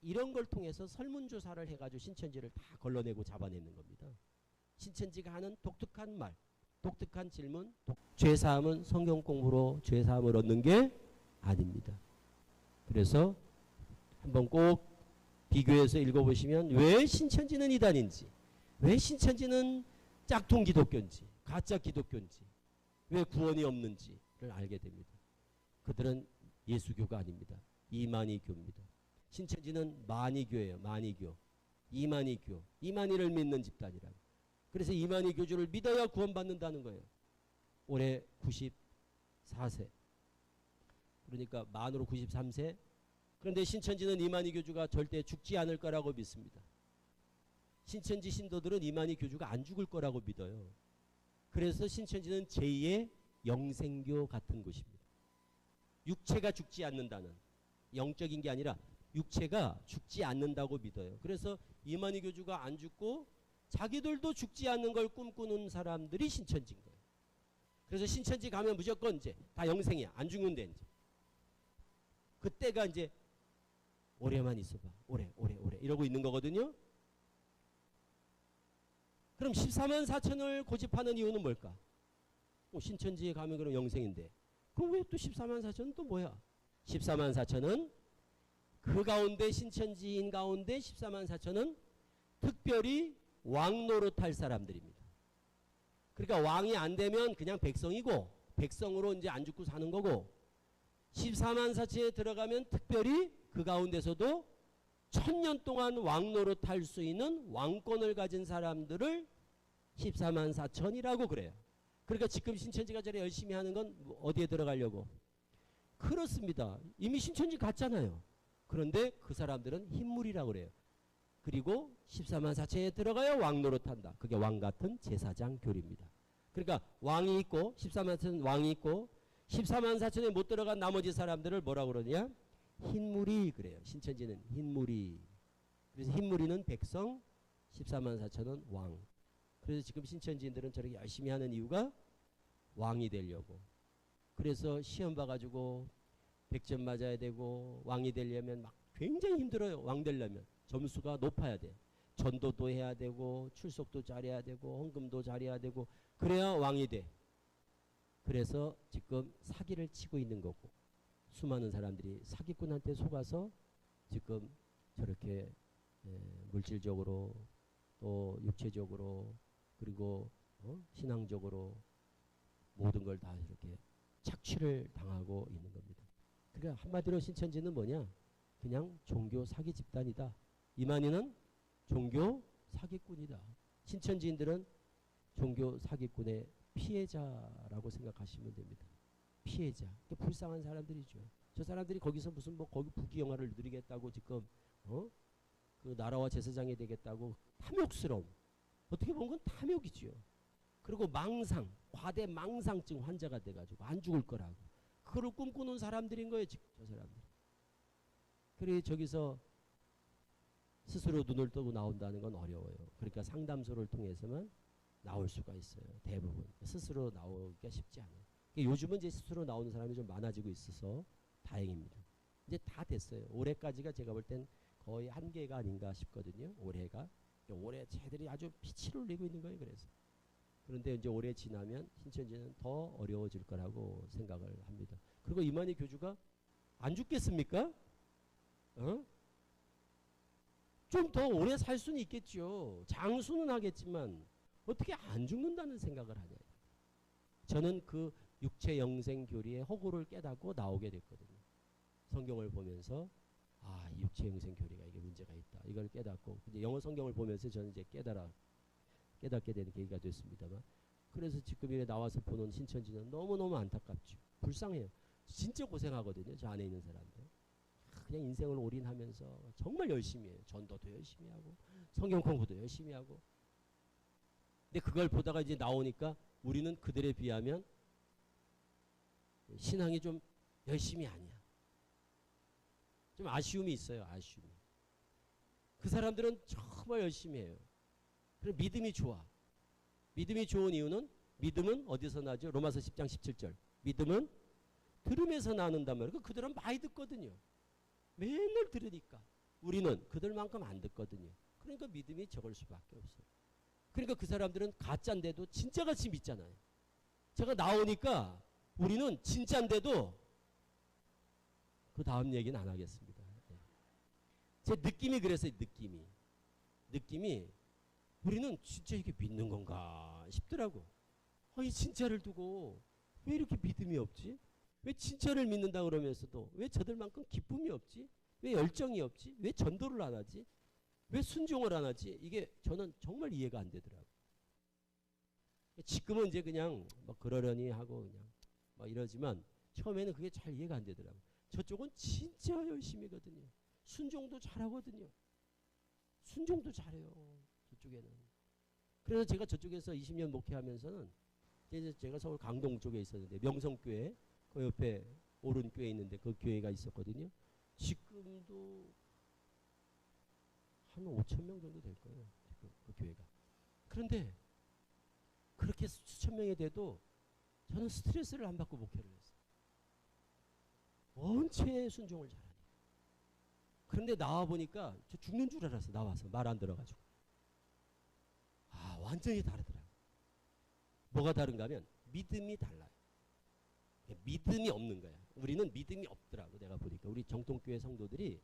이런 걸 통해서 설문조사를 해가지고 신천지를 다 걸러내고 잡아내는 겁니다. 신천지가 하는 독특한 말, 독특한 질문, 죄사함은 성경 공부로 죄사함을 얻는 게 아닙니다. 그래서 한번 꼭 비교해서 읽어보시면 왜 신천지는 이단인지, 왜 신천지는 짝퉁 기독교인지, 가짜 기독교인지, 왜 구원이 없는지를 알게 됩니다. 그들은 예수교가 아닙니다. 이만희교입니다. 신천지는 만희교예요. 만희교. 이만희교. 이만희를 믿는 집단이라고. 그래서 이만희 교주를 믿어야 구원받는다는 거예요. 올해 94세. 그러니까 만으로 93세. 그런데 신천지는 이만희 교주가 절대 죽지 않을 거라고 믿습니다. 신천지 신도들은 이만희 교주가 안 죽을 거라고 믿어요. 그래서 신천지는 제2의 영생교 같은 곳입니다. 육체가 죽지 않는다는, 영적인 게 아니라 육체가 죽지 않는다고 믿어요. 그래서 이만희 교주가 안 죽고 자기들도 죽지 않는 걸 꿈꾸는 사람들이 신천지인 거예요. 그래서 신천지 가면 무조건 이제 다 영생이야. 안 죽는데 이제. 그때가 이제 오래만 있어봐. 오래 이러고 있는 거거든요. 그럼 14만 4천을 고집하는 이유는 뭘까? 신천지에 가면 그럼 영생인데. 그럼 왜 또 14만 4천은 또 뭐야? 14만 4천은 그 가운데 신천지인 가운데 14만 4천은 특별히 왕 노릇할 사람들입니다. 그러니까 왕이 안 되면 그냥 백성이고 백성으로 이제 안 죽고 사는 거고 14만 4천에 들어가면 특별히 그 가운데서도 1000년 동안 왕 노릇할 수 있는 왕권을 가진 사람들을 14만 4천이라고 그래요. 그러니까 지금 신천지가 저래 열심히 하는 건 어디에 들어가려고? 그렇습니다. 이미 신천지 갔잖아요. 그런데 그 사람들은 흰물이라고 그래요. 그리고 14만 4천에 들어가야 왕 노릇한다. 그게 왕 같은 제사장 교리입니다. 그러니까 왕이 있고 14만 4천 왕이 있고 14만 4천에 못 들어간 나머지 사람들을 뭐라고 그러냐? 흰물이 그래요. 신천지는 흰물이. 그래서 흰물이는 백성, 14만 4천은 왕. 그래서 지금 신천지인들은 저렇게 열심히 하는 이유가 왕이 되려고. 그래서 시험 봐가지고 100점 맞아야 되고 왕이 되려면 막 굉장히 힘들어요. 왕 되려면. 점수가 높아야 돼. 전도도 해야 되고 출석도 잘해야 되고 헌금도 잘해야 되고 그래야 왕이 돼. 그래서 지금 사기를 치고 있는 거고 수많은 사람들이 사기꾼한테 속아서 지금 저렇게 물질적으로 또 육체적으로 그리고 신앙적으로 모든 걸 다 이렇게 착취를 당하고 있는 겁니다. 그러니까 한마디로 신천지는 뭐냐? 그냥 종교 사기 집단이다. 이만희는 종교 사기꾼이다. 신천지인들은 종교 사기꾼의 피해자라고 생각하시면 됩니다. 피해자. 불쌍한 사람들이죠. 저 사람들이 거기서 무슨 뭐 거기 부귀영화를 누리겠다고 지금 그 나라와 제사장이 되겠다고 탐욕스러움. 어떻게 보면 그건 탐욕이지요. 그리고 망상, 과대 망상증 환자가 돼가지고 안 죽을 거라고. 그걸 꿈꾸는 사람들인 거예요. 저 사람들. 그래 저기서 스스로 눈을 뜨고 나온다는 건 어려워요. 그러니까 상담소를 통해서만 나올 수가 있어요. 대부분. 스스로 나오기가 쉽지 않아요. 요즘은 이제 스스로 나오는 사람이 좀 많아지고 있어서 다행입니다. 이제 다 됐어요. 올해까지가 제가 볼 땐 거의 한계가 아닌가 싶거든요. 올해가. 올해 쟤들이 아주 피치를 흘리고 있는 거예요. 그래서. 그런데 이제 올해 지나면 신천지는 더 어려워질 거라고 생각을 합니다. 그리고 이만희 교주가 안 죽겠습니까? 좀 더 오래 살 수는 있겠죠. 장수는 하겠지만 어떻게 안 죽는다는 생각을 하냐. 저는 그 육체 영생 교리의 허구를 깨닫고 나오게 됐거든요. 성경을 보면서 이 육체 영생 교리가 이게 문제가 있다. 이걸 깨닫고 이제 영어 성경을 보면서 저는 이제 깨닫게 되는 계기가 됐습니다만 그래서 지금 이래 나와서 보는 신천지는 너무너무 안타깝죠. 불쌍해요. 진짜 고생하거든요. 저 안에 있는 사람들. 그냥 인생을 올인하면서 정말 열심히 해요. 전도도 열심히 하고 성경 공부도 열심히 하고 근데 그걸 보다가 이제 나오니까 우리는 그들에 비하면 신앙이 좀 열심히 아니야. 좀 아쉬움이 있어요. 아쉬움이. 그 사람들은 정말 열심히 해요. 그리고 믿음이 좋아. 믿음이 좋은 이유는 믿음은 어디서 나죠? 로마서 10장 17절. 믿음은 들음에서 나는단 말이에요. 그들은 많이 듣거든요. 맨날 들으니까. 우리는 그들만큼 안 듣거든요. 그러니까 믿음이 적을 수밖에 없어요. 그러니까 그 사람들은 가짜인데도 진짜같이 믿잖아요. 제가 나오니까 우리는 진짜인데도 그 다음 얘기는 안 하겠습니다. 제 느낌이 그랬어요. 느낌이 우리는 진짜 이게 믿는 건가 싶더라고. 이 진짜를 두고 왜 이렇게 믿음이 없지? 왜 진짜를 믿는다 그러면서도 왜 저들만큼 기쁨이 없지? 왜 열정이 없지? 왜 전도를 안 하지? 왜 순종을 안 하지? 이게 저는 정말 이해가 안 되더라고. 지금은 이제 그냥 뭐 그러려니 하고 그냥 뭐 이러지만 처음에는 그게 잘 이해가 안 되더라고요. 저쪽은 진짜 열심히거든요. 순종도 잘하거든요. 순종도 잘해요. 저쪽에는. 그래서 제가 저쪽에서 20년 목회하면서는 이제 제가 서울 강동 쪽에 있었는데 명성교회 그 옆에 오른교회 있는데 그 교회가 있었거든요. 지금도 한 5천 명 정도 될 거예요. 그 교회가. 그런데 그렇게 수천 명이 돼도 저는 스트레스를 안 받고 목회를 했어요. 원체 순종을 잘하니까. 그런데 나와 보니까 저 죽는 줄 알았어. 나와서 말 안 들어가지고. 아, 완전히 다르더라고요. 뭐가 다른가 하면 믿음이 달라요. 믿음이 없는 거야. 우리는 믿음이 없더라고. 내가 보니까 우리 정통교회 성도들이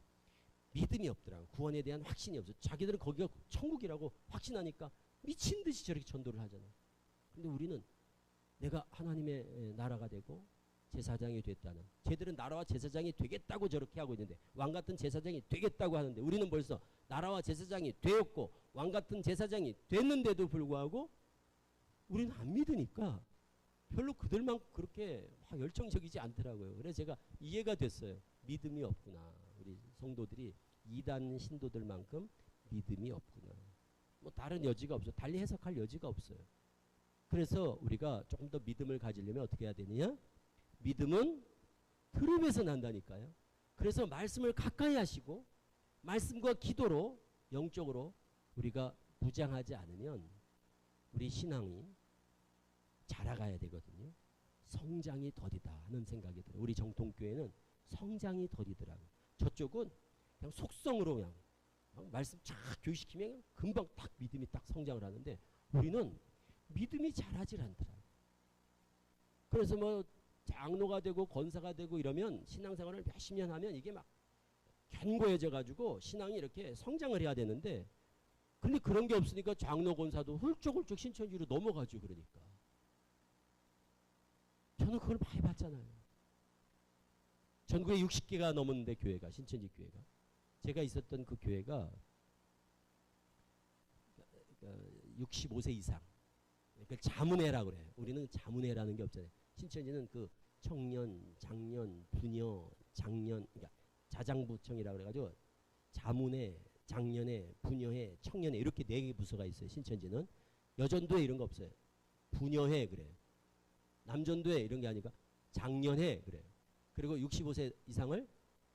믿음이 없더라고. 구원에 대한 확신이 없어. 자기들은 거기가 천국이라고 확신하니까 미친 듯이 저렇게 전도를 하잖아. 근데 우리는 내가 하나님의 나라가 되고 제사장이 됐다는, 쟤들은 나라와 제사장이 되겠다고 저렇게 하고 있는데, 왕같은 제사장이 되겠다고 하는데, 우리는 벌써 나라와 제사장이 되었고 왕같은 제사장이 됐는데도 불구하고 우리는 안 믿으니까 별로 그들만 그렇게 열정적이지 않더라고요. 그래서 제가 이해가 됐어요. 믿음이 없구나. 우리 성도들이 이단 신도들만큼 믿음이 없구나. 뭐 다른 여지가 없어. 달리 해석할 여지가 없어요. 그래서 우리가 조금 더 믿음을 가지려면 어떻게 해야 되느냐? 믿음은 들음에서 난다니까요. 그래서 말씀을 가까이 하시고 말씀과 기도로 영적으로 우리가 무장하지 않으면 우리 신앙이 자라가야 되거든요. 성장이 더디다 하는 생각이 들어요. 우리 정통교회는 성장이 더디더라고요. 저쪽은 그냥 속성으로 그냥 말씀 쫙 교육시키면 금방 딱 믿음이 딱 성장을 하는데 우리는 믿음이 자라질 않더라고요. 그래서 뭐 장로가 되고 권사가 되고 이러면 신앙생활을 몇십 년 하면 이게 막 견고해져 가지고 신앙이 이렇게 성장을 해야 되는데, 근데 그런 게 없으니까 장로 권사도 훌쩍훌쩍 신천지로 넘어가죠. 그러니까 저는 그걸 많이 봤잖아요. 전국에 60개가 넘었는데 교회가, 신천지 교회가, 제가 있었던 그 교회가 65세 이상, 그러니까 자문회라고 그래요. 우리는 자문회라는 게 없잖아요. 신천지는 그 청년, 장년, 부녀, 장년, 그러니까 자장부청이라고 그래가지고 자문회, 장년회, 부녀회, 청년회 이렇게 4개 부서가 있어요. 신천지는 여전도회 이런 거 없어요. 부녀회 그래요. 남전도회 이런 게 아니까 장년회 그래요. 그리고 65세 이상을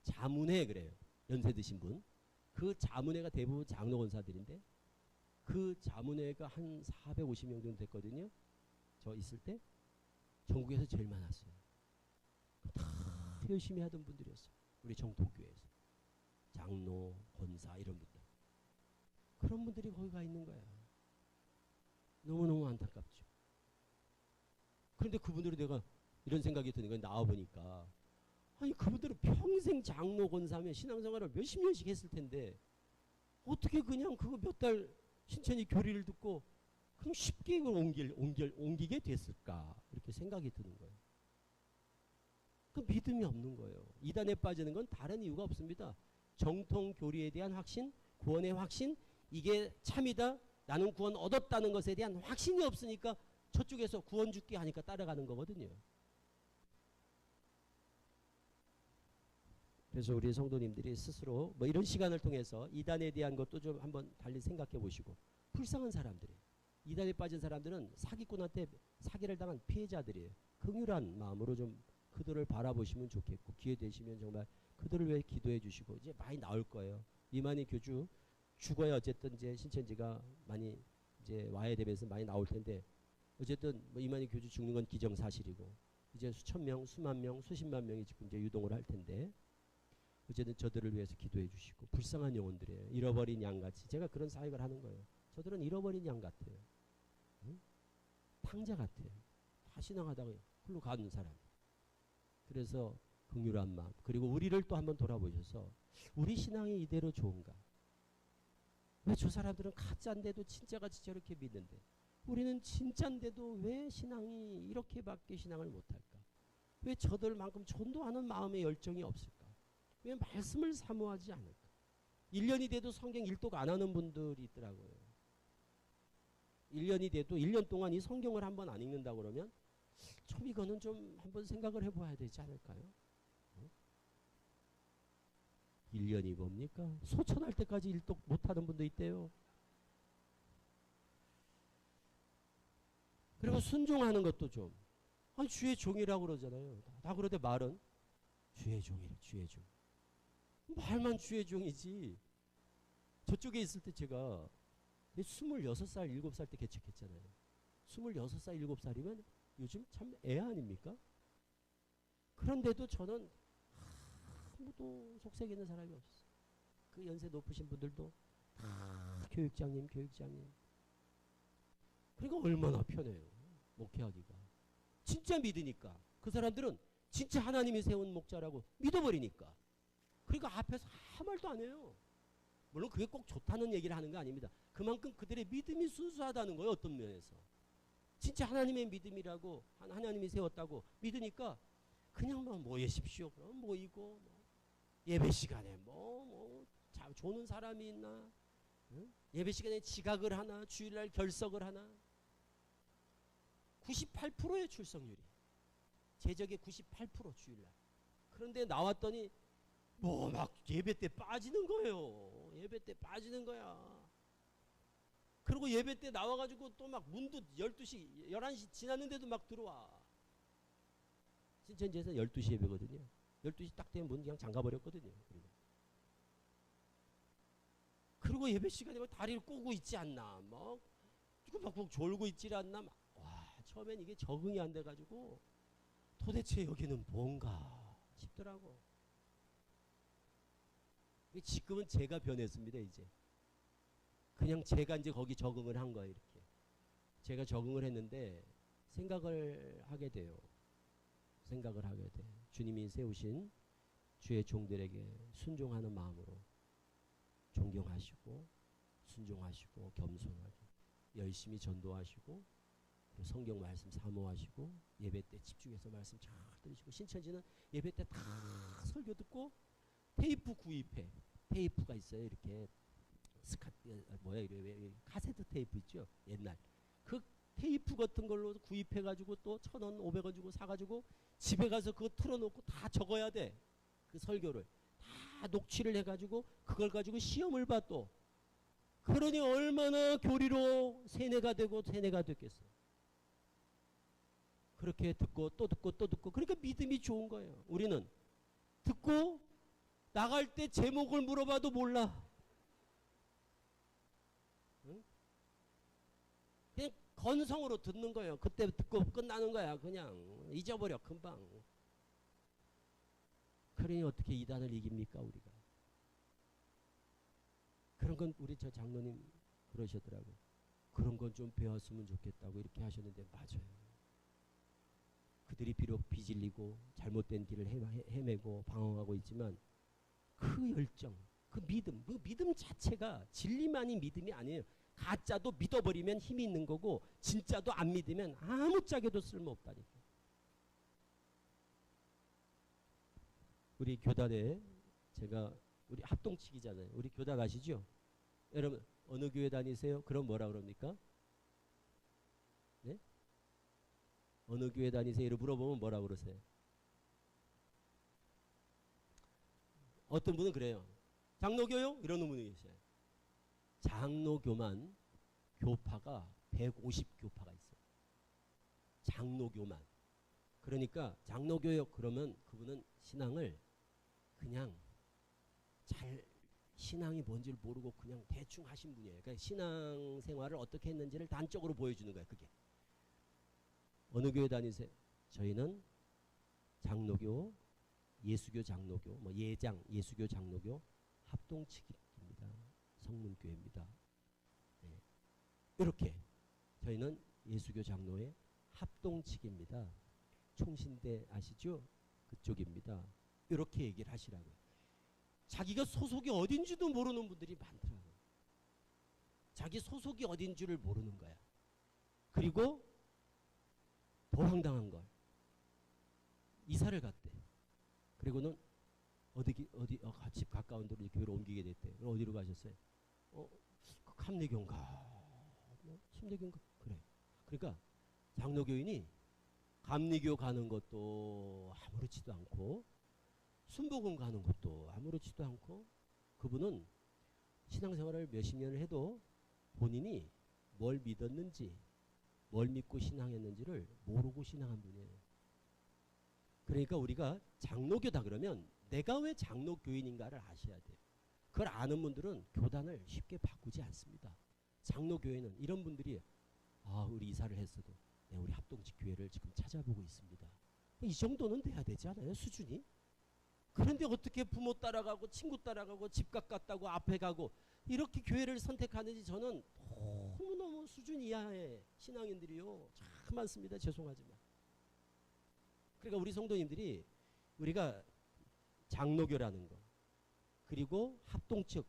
자문회 그래요. 연세 드신 분. 그 자문회가 대부분 장로 권사들인데 그 자문회가 한 450명 정도 됐거든요. 저 있을 때 전국에서 제일 많았어요. 다 열심히 하던 분들이었어요. 우리 정통교회에서. 장로, 권사 이런 분들. 그런 분들이 거기 가 있는 거야. 너무너무 안타깝죠. 그런데 그분들이 내가 이런 생각이 드는 거야. 나와보니까 아니 그분들은 평생 장로 권사하면 신앙생활을 몇십 년씩 했을 텐데 어떻게 그냥 그거 몇 달 신천지 교리를 듣고 그럼 쉽게 이걸 옮기게 됐을까? 이렇게 생각이 드는 거예요. 그 믿음이 없는 거예요. 이단에 빠지는 건 다른 이유가 없습니다. 정통 교리에 대한 확신, 구원의 확신, 이게 참이다, 나는 구원 얻었다는 것에 대한 확신이 없으니까 저쪽에서 구원 줄게 하니까 따라가는 거거든요. 그래서 우리 성도님들이 스스로 뭐 이런 시간을 통해서 이단에 대한 것도 좀 한번 달리 생각해 보시고, 불쌍한 사람들이, 이단에 빠진 사람들은 사기꾼한테 사기를 당한 피해자들이에요. 긍휼한 마음으로 좀 그들을 바라보시면 좋겠고, 기회 되시면 정말 그들을 위해 기도해 주시고, 이제 많이 나올 거예요. 이만희 교주 죽어야 어쨌든 이제 신천지가 많이 이제 와야 되면서 많이 나올 텐데, 어쨌든 뭐 이만희 교주 죽는 건 기정사실이고 이제 수천 명, 수만 명, 수십만 명이 지금 이제 유동을 할 텐데, 어쨌든 저들을 위해서 기도해 주시고, 불쌍한 영혼들이에요. 잃어버린 양같이. 제가 그런 사역을 하는 거예요. 저들은 잃어버린 양 같아요. 응? 탕자 같아요. 다 신앙하다가 홀로 가는 사람. 그래서 긍휼한 마음, 그리고 우리를 또 한번 돌아보셔서 우리 신앙이 이대로 좋은가? 왜 저 사람들은 가짜인데도 진짜같이 저렇게 믿는데 우리는 진짜인데도 왜 신앙이 이렇게밖에 신앙을 못할까? 왜 저들만큼 전도하는 마음의 열정이 없을까? 왜 말씀을 사모하지 않을까? 1년이 돼도 성경 일독 안 하는 분들이 있더라고요. 1년이 돼도 1년 동안 이 성경을 한번 안 읽는다고 그러면 좀 이거는 좀 한번 생각을 해봐야 되지 않을까요? 1년이 뭡니까? 소천할 때까지 일도 못하는 분도 있대요. 그리고 순종하는 것도 좀. 아니 주의 종이라고 그러잖아요. 다 그러대 말은 주의 종이래. 주의 종. 말만 주의 종이지. 저쪽에 있을 때 제가 26살 7살 때 개척했잖아요. 26살 7살이면 요즘 참 애 아닙니까? 그런데도 저는 아무도 속색이는 사람이 없었어요. 그 연세 높으신 분들도 다 교육장님. 그러니까 얼마나 편해요. 목회하기가. 진짜 믿으니까. 그 사람들은 진짜 하나님이 세운 목자라고 믿어버리니까. 그러니까 앞에서 아무 말도 안 해요. 물론 그게 꼭 좋다는 얘기를 하는 거 아닙니다. 그만큼 그들의 믿음이 순수하다는 거예요. 어떤 면에서. 진짜 하나님의 믿음이라고 하나님이 세웠다고 믿으니까 그냥 뭐 모이십시오. 그럼 모이고 예배 시간에 조는 사람이 있나? 응? 예배 시간에 지각을 하나? 주일날 결석을 하나? 98%의 출석률이. 제적의 98% 주일날. 그런데 나왔더니 막 예배 때 빠지는 거예요. 예배 때 빠지는 거야. 그리고 예배 때 나와가지고 또 막 문도 12시, 11시 지났는데도 막 들어와. 신천지에서 12시 예배거든요. 12시 딱 되면 문 그냥 잠가버렸거든요. 그리고 예배 시간에 막 다리를 꼬고 있지 않나. 막 졸고 있지 않나. 처음엔 이게 적응이 안 돼가지고 도대체 여기는 뭔가 싶더라고. 지금은 제가 변했습니다. 이제 그냥 제가 이제 거기 적응을 한 거예요. 이렇게 제가 적응을 했는데 생각을 하게 돼요. 주님이 세우신 주의 종들에게 순종하는 마음으로 존경하시고 순종하시고 겸손하게 열심히 전도하시고 성경 말씀 사모하시고 예배 때 집중해서 말씀 잘 들으시고 신천지는 예배 때 다 설교 듣고 테이프 구입해. 테이프가 있어요. 이렇게 카세트 테이프 있죠. 옛날 그 테이프 같은 걸로 구입해가지고 또 1,000원 500원 주고 사가지고 집에 가서 그거 틀어놓고 다 적어야 돼. 그 설교를 다 녹취를 해가지고 그걸 가지고 시험을 봐 또. 그러니 얼마나 교리로 세뇌가 되고 세뇌가 됐겠어. 그렇게 듣고 또 듣고 또 듣고. 그러니까 믿음이 좋은 거예요. 우리는 듣고 나갈 때 제목을 물어봐도 몰라. 응? 그냥 건성으로 듣는 거예요. 그때 듣고 끝나는 거야. 그냥 잊어버려 금방. 그러니 어떻게 이단을 이깁니까 우리가. 그런 건 우리 저 장로님 그러셨더라고. 그런 건 좀 배웠으면 좋겠다고 이렇게 하셨는데 맞아요. 그들이 비록 비질리고 잘못된 길을 헤매고 방황하고 있지만 그 열정, 그 믿음 자체가 진리만이 믿음이 아니에요. 가짜도 믿어버리면 힘이 있는 거고 진짜도 안 믿으면 아무짝에도 쓸모없다니까. 우리 교단에 제가 우리 합동치기잖아요. 우리 교단 아시죠? 여러분 어느 교회 다니세요? 그럼 뭐라 그럽니까? 네? 어느 교회 다니세요? 이렇게 물어보면 뭐라 그러세요? 어떤 분은 그래요. 장로교요? 이러는 분이 계셔요. 장로교만 교파가 150교파가 있어요. 장로교만. 그러니까 장로교요 그러면 그분은 신앙을 그냥 잘 신앙이 뭔지를 모르고 그냥 대충 하신 분이에요. 그러니까 신앙 생활을 어떻게 했는지를 단적으로 보여주는 거예요. 그게. 어느 교회 다니세요? 저희는 장로교, 예수교 장로교, 예장, 예수교 장로교 합동치기입니다. 성문교회입니다. 네. 이렇게 저희는 예수교 장로의 합동치기입니다. 총신대 아시죠? 그쪽입니다. 이렇게 얘기를 하시라고요. 자기가 소속이 어딘지도 모르는 분들이 많더라고요. 자기 소속이 어딘 줄을 모르는 거야. 그리고 더 황당한 걸 이사를 갔대. 그리고는 집 가까운 데로 교회로 옮기게 됐대. 어디로 가셨어요? 감리교인가? 침례교인가? 그래. 그러니까 장로교인이 감리교 가는 것도 아무렇지도 않고 순복음 가는 것도 아무렇지도 않고 그분은 신앙생활을 몇십 년을 해도 본인이 뭘 믿었는지 뭘 믿고 신앙했는지를 모르고 신앙한 분이에요. 그러니까 우리가 장로교다 그러면 내가 왜 장로교인인가를 아셔야 돼요. 그걸 아는 분들은 교단을 쉽게 바꾸지 않습니다. 장로교회는 이런 분들이 우리 이사를 했어도 우리 합동직 교회를 지금 찾아보고 있습니다. 이 정도는 돼야 되지 않아요? 수준이? 그런데 어떻게 부모 따라가고 친구 따라가고 집값 같다고 앞에 가고 이렇게 교회를 선택하는지 저는 너무너무 수준 이하의 신앙인들이요 참 많습니다. 죄송하지만. 그러니까 우리 성도님들이 우리가 장로교라는 거 그리고 합동측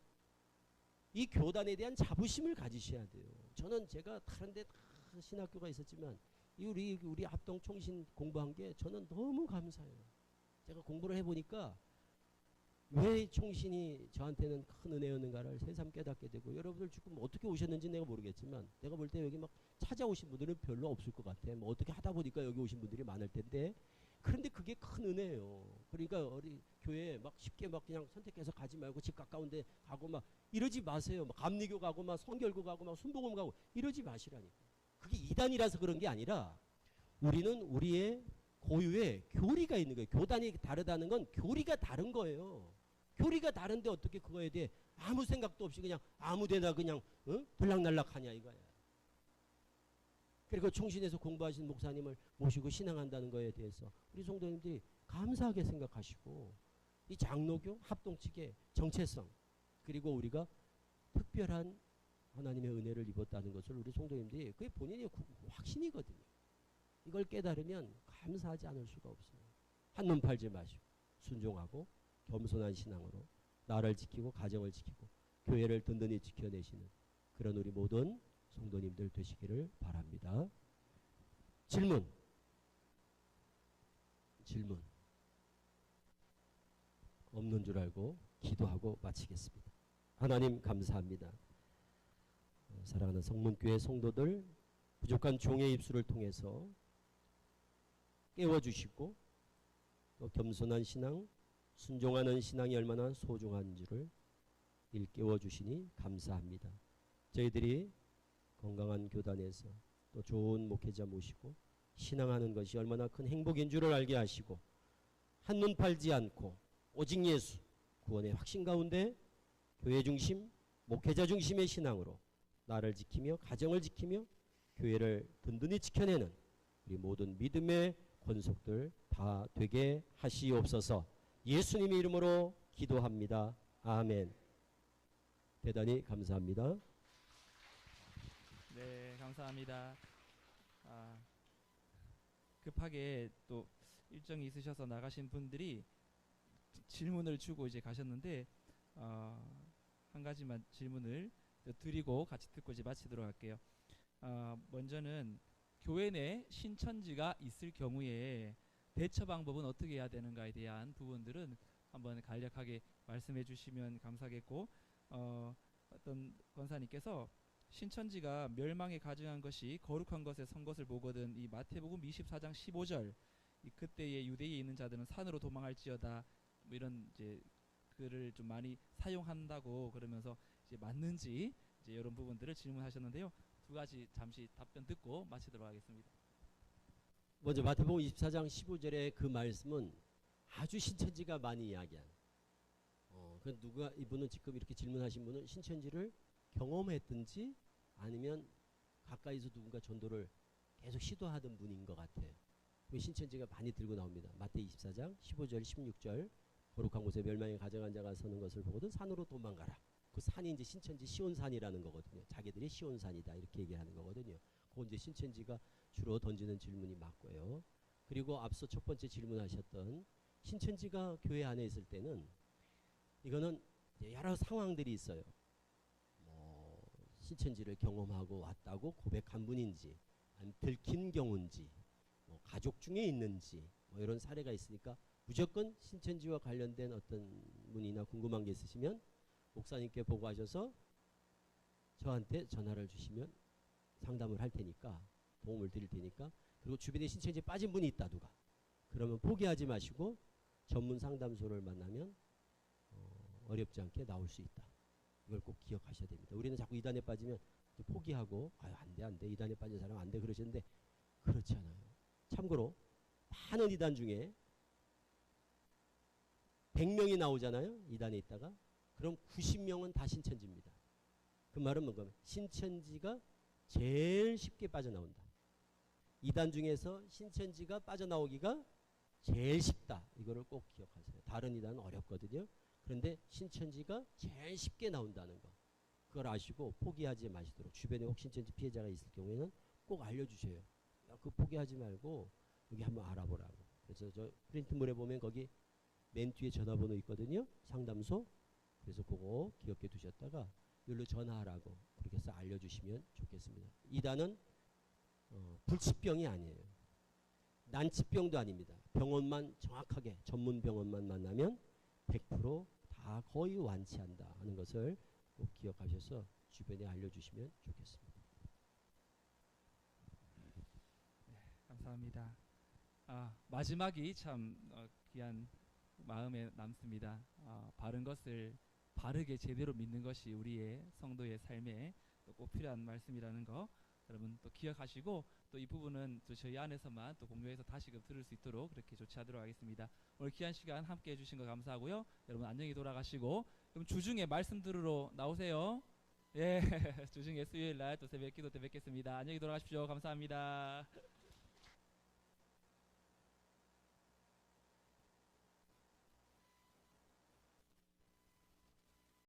이 교단에 대한 자부심을 가지셔야 돼요. 저는 제가 다른 데 다 신학교가 있었지만 우리 합동총신 공부한 게 저는 너무 감사해요. 제가 공부를 해보니까 왜 총신이 저한테는 큰 은혜였는가를 새삼 깨닫게 되고 여러분들 지금 어떻게 오셨는지 내가 모르겠지만 내가 볼 때 여기 막 찾아오신 분들은 별로 없을 것 같아. 뭐 어떻게 하다 보니까 여기 오신 분들이 많을 텐데 그런데 그게 큰 은혜예요. 그러니까 우리 교회 막 쉽게 막 그냥 선택해서 가지 말고 집 가까운데 가고 막 이러지 마세요. 막 감리교 가고 막 성결교 가고 막 순복음 가고 이러지 마시라니까. 그게 이단이라서 그런 게 아니라 우리는 우리의 고유의 교리가 있는 거예요. 교단이 다르다는 건 교리가 다른 거예요. 교리가 다른데 어떻게 그거에 대해 아무 생각도 없이 그냥 아무데나 그냥 들락날락하냐 이거야. 그리고 총신에서 공부하신 목사님을 모시고 신앙한다는 거에 대해서 우리 성도님들이 감사하게 생각하시고 이 장로교 합동측의 정체성 그리고 우리가 특별한 하나님의 은혜를 입었다는 것을 우리 성도님들이 그게 본인의 확신이거든요. 이걸 깨달으면 감사하지 않을 수가 없어요. 한눈 팔지 마시고 순종하고 겸손한 신앙으로 나를 지키고 가정을 지키고 교회를 든든히 지켜내시는 그런 우리 모든 성도님들 되시기를 바랍니다. 질문. 없는 줄 알고 기도하고 마치겠습니다. 하나님 감사합니다. 사랑하는 성문교회 성도들 부족한 종의 입술을 통해서 깨워주시고 또 겸손한 신앙, 순종하는 신앙이 얼마나 소중한지를 일깨워 주시니 감사합니다. 저희들이 건강한 교단에서 또 좋은 목회자 모시고 신앙하는 것이 얼마나 큰 행복인 줄을 알게 하시고 한눈 팔지 않고 오직 예수 구원의 확신 가운데 교회 중심, 목회자 중심의 신앙으로 나를 지키며 가정을 지키며 교회를 든든히 지켜내는 우리 모든 믿음의 권속들 다 되게 하시옵소서. 예수님의 이름으로 기도합니다. 아멘. 대단히 감사합니다. 네, 감사합니다. 급하게 또 일정이 있으셔서 나가신 분들이 질문을 주고 이제 가셨는데 한 가지만 질문을 드리고 같이 듣고 이제 마치도록 할게요. 먼저는 교회 내 신천지가 있을 경우에 대처 방법은 어떻게 해야 되는가에 대한 부분들은 한번 간략하게 말씀해 주시면 감사하겠고 어떤 권사님께서 신천지가 멸망에 가증한 것이 거룩한 것에 선 것을 보거든 이 마태복음 24장 15절 그때의 유대에 있는 자들은 산으로 도망할지어다 뭐 이런 이제 글을 좀 많이 사용한다고 그러면서 이제 맞는지 이제 이런 부분들을 질문하셨는데요. 두 가지 잠시 답변 듣고 마치도록 하겠습니다. 먼저 마태복음 24장 15절의 그 말씀은 아주 신천지가 많이 이야기한 그 누가 이분은 지금 이렇게 질문하신 분은 신천지를 경험했든지 아니면 가까이서 누군가 전도를 계속 시도하던 분인 것 같아요. 그 신천지가 많이 들고 나옵니다. 마태 24장 15절 16절 거룩한 곳에 멸망에 가증한 자가 서는 것을 보거든 산으로 도망가라. 그 산이 이제 신천지 시온산이라는 거거든요. 자기들이 시온산이다 이렇게 얘기하는 거거든요. 그건 이제 신천지가 주로 던지는 질문이 맞고요. 그리고 앞서 첫 번째 질문하셨던 신천지가 교회 안에 있을 때는 이거는 여러 상황들이 있어요. 뭐 신천지를 경험하고 왔다고 고백한 분인지 아니면 들킨 경우인지 뭐 가족 중에 있는지 뭐 이런 사례가 있으니까 무조건 신천지와 관련된 어떤 문의나 궁금한 게 있으시면 목사님께 보고하셔서 저한테 전화를 주시면 상담을 할 테니까 도움을 드릴 테니까 그리고 주변에 신천지에 빠진 분이 있다 누가. 그러면 포기하지 마시고 전문 상담소를 만나면 어렵지 않게 나올 수 있다. 이걸 꼭 기억하셔야 됩니다. 우리는 자꾸 이단에 빠지면 포기하고 아유 안돼 이단에 빠진 사람 안돼 그러시는데 그렇지 않아요. 참고로 많은 이단 중에 100명이 나오잖아요. 이단에 있다가 그럼 90명은 다 신천지입니다. 그 말은 뭔가 신천지가 제일 쉽게 빠져나온다. 이단 중에서 신천지가 빠져나오기가 제일 쉽다. 이거를 꼭 기억하세요. 다른 이단은 어렵거든요. 그런데 신천지가 제일 쉽게 나온다는 거. 그걸 아시고 포기하지 마시도록 주변에 혹 신천지 피해자가 있을 경우에는 꼭 알려주셔요. 야, 그거 포기하지 말고 여기 한번 알아보라고. 그래서 저 프린트물에 보면 거기 맨 뒤에 전화번호 있거든요. 상담소. 그래서 그거 기억해 두셨다가 여기로 전화하라고 그렇게 해서 알려주시면 좋겠습니다. 이단은 불치병이 아니에요. 난치병도 아닙니다. 병원만 정확하게 전문 병원만 만나면 100%다 거의 완치한다 하는 것을 꼭 기억하셔서 주변에 알려주시면 좋겠습니다. 감사합니다. 마지막이 참 귀한 마음에 남습니다. 바른 것을 바르게 제대로 믿는 것이 우리의 성도의 삶에 꼭 필요한 말씀이라는 거 여러분 또 기억하시고 또 이 부분은 또 저희 안에서만 또 공유해서 다시금 들을 수 있도록 그렇게 조치하도록 하겠습니다. 오늘 귀한 시간 함께 해주신 거 감사하고요. 여러분 안녕히 돌아가시고 그럼 주중에 말씀 들으러 나오세요. 예, 주중에 수요일 날 또 새벽 기도 때 뵙겠습니다. 안녕히 돌아가십시오. 감사합니다.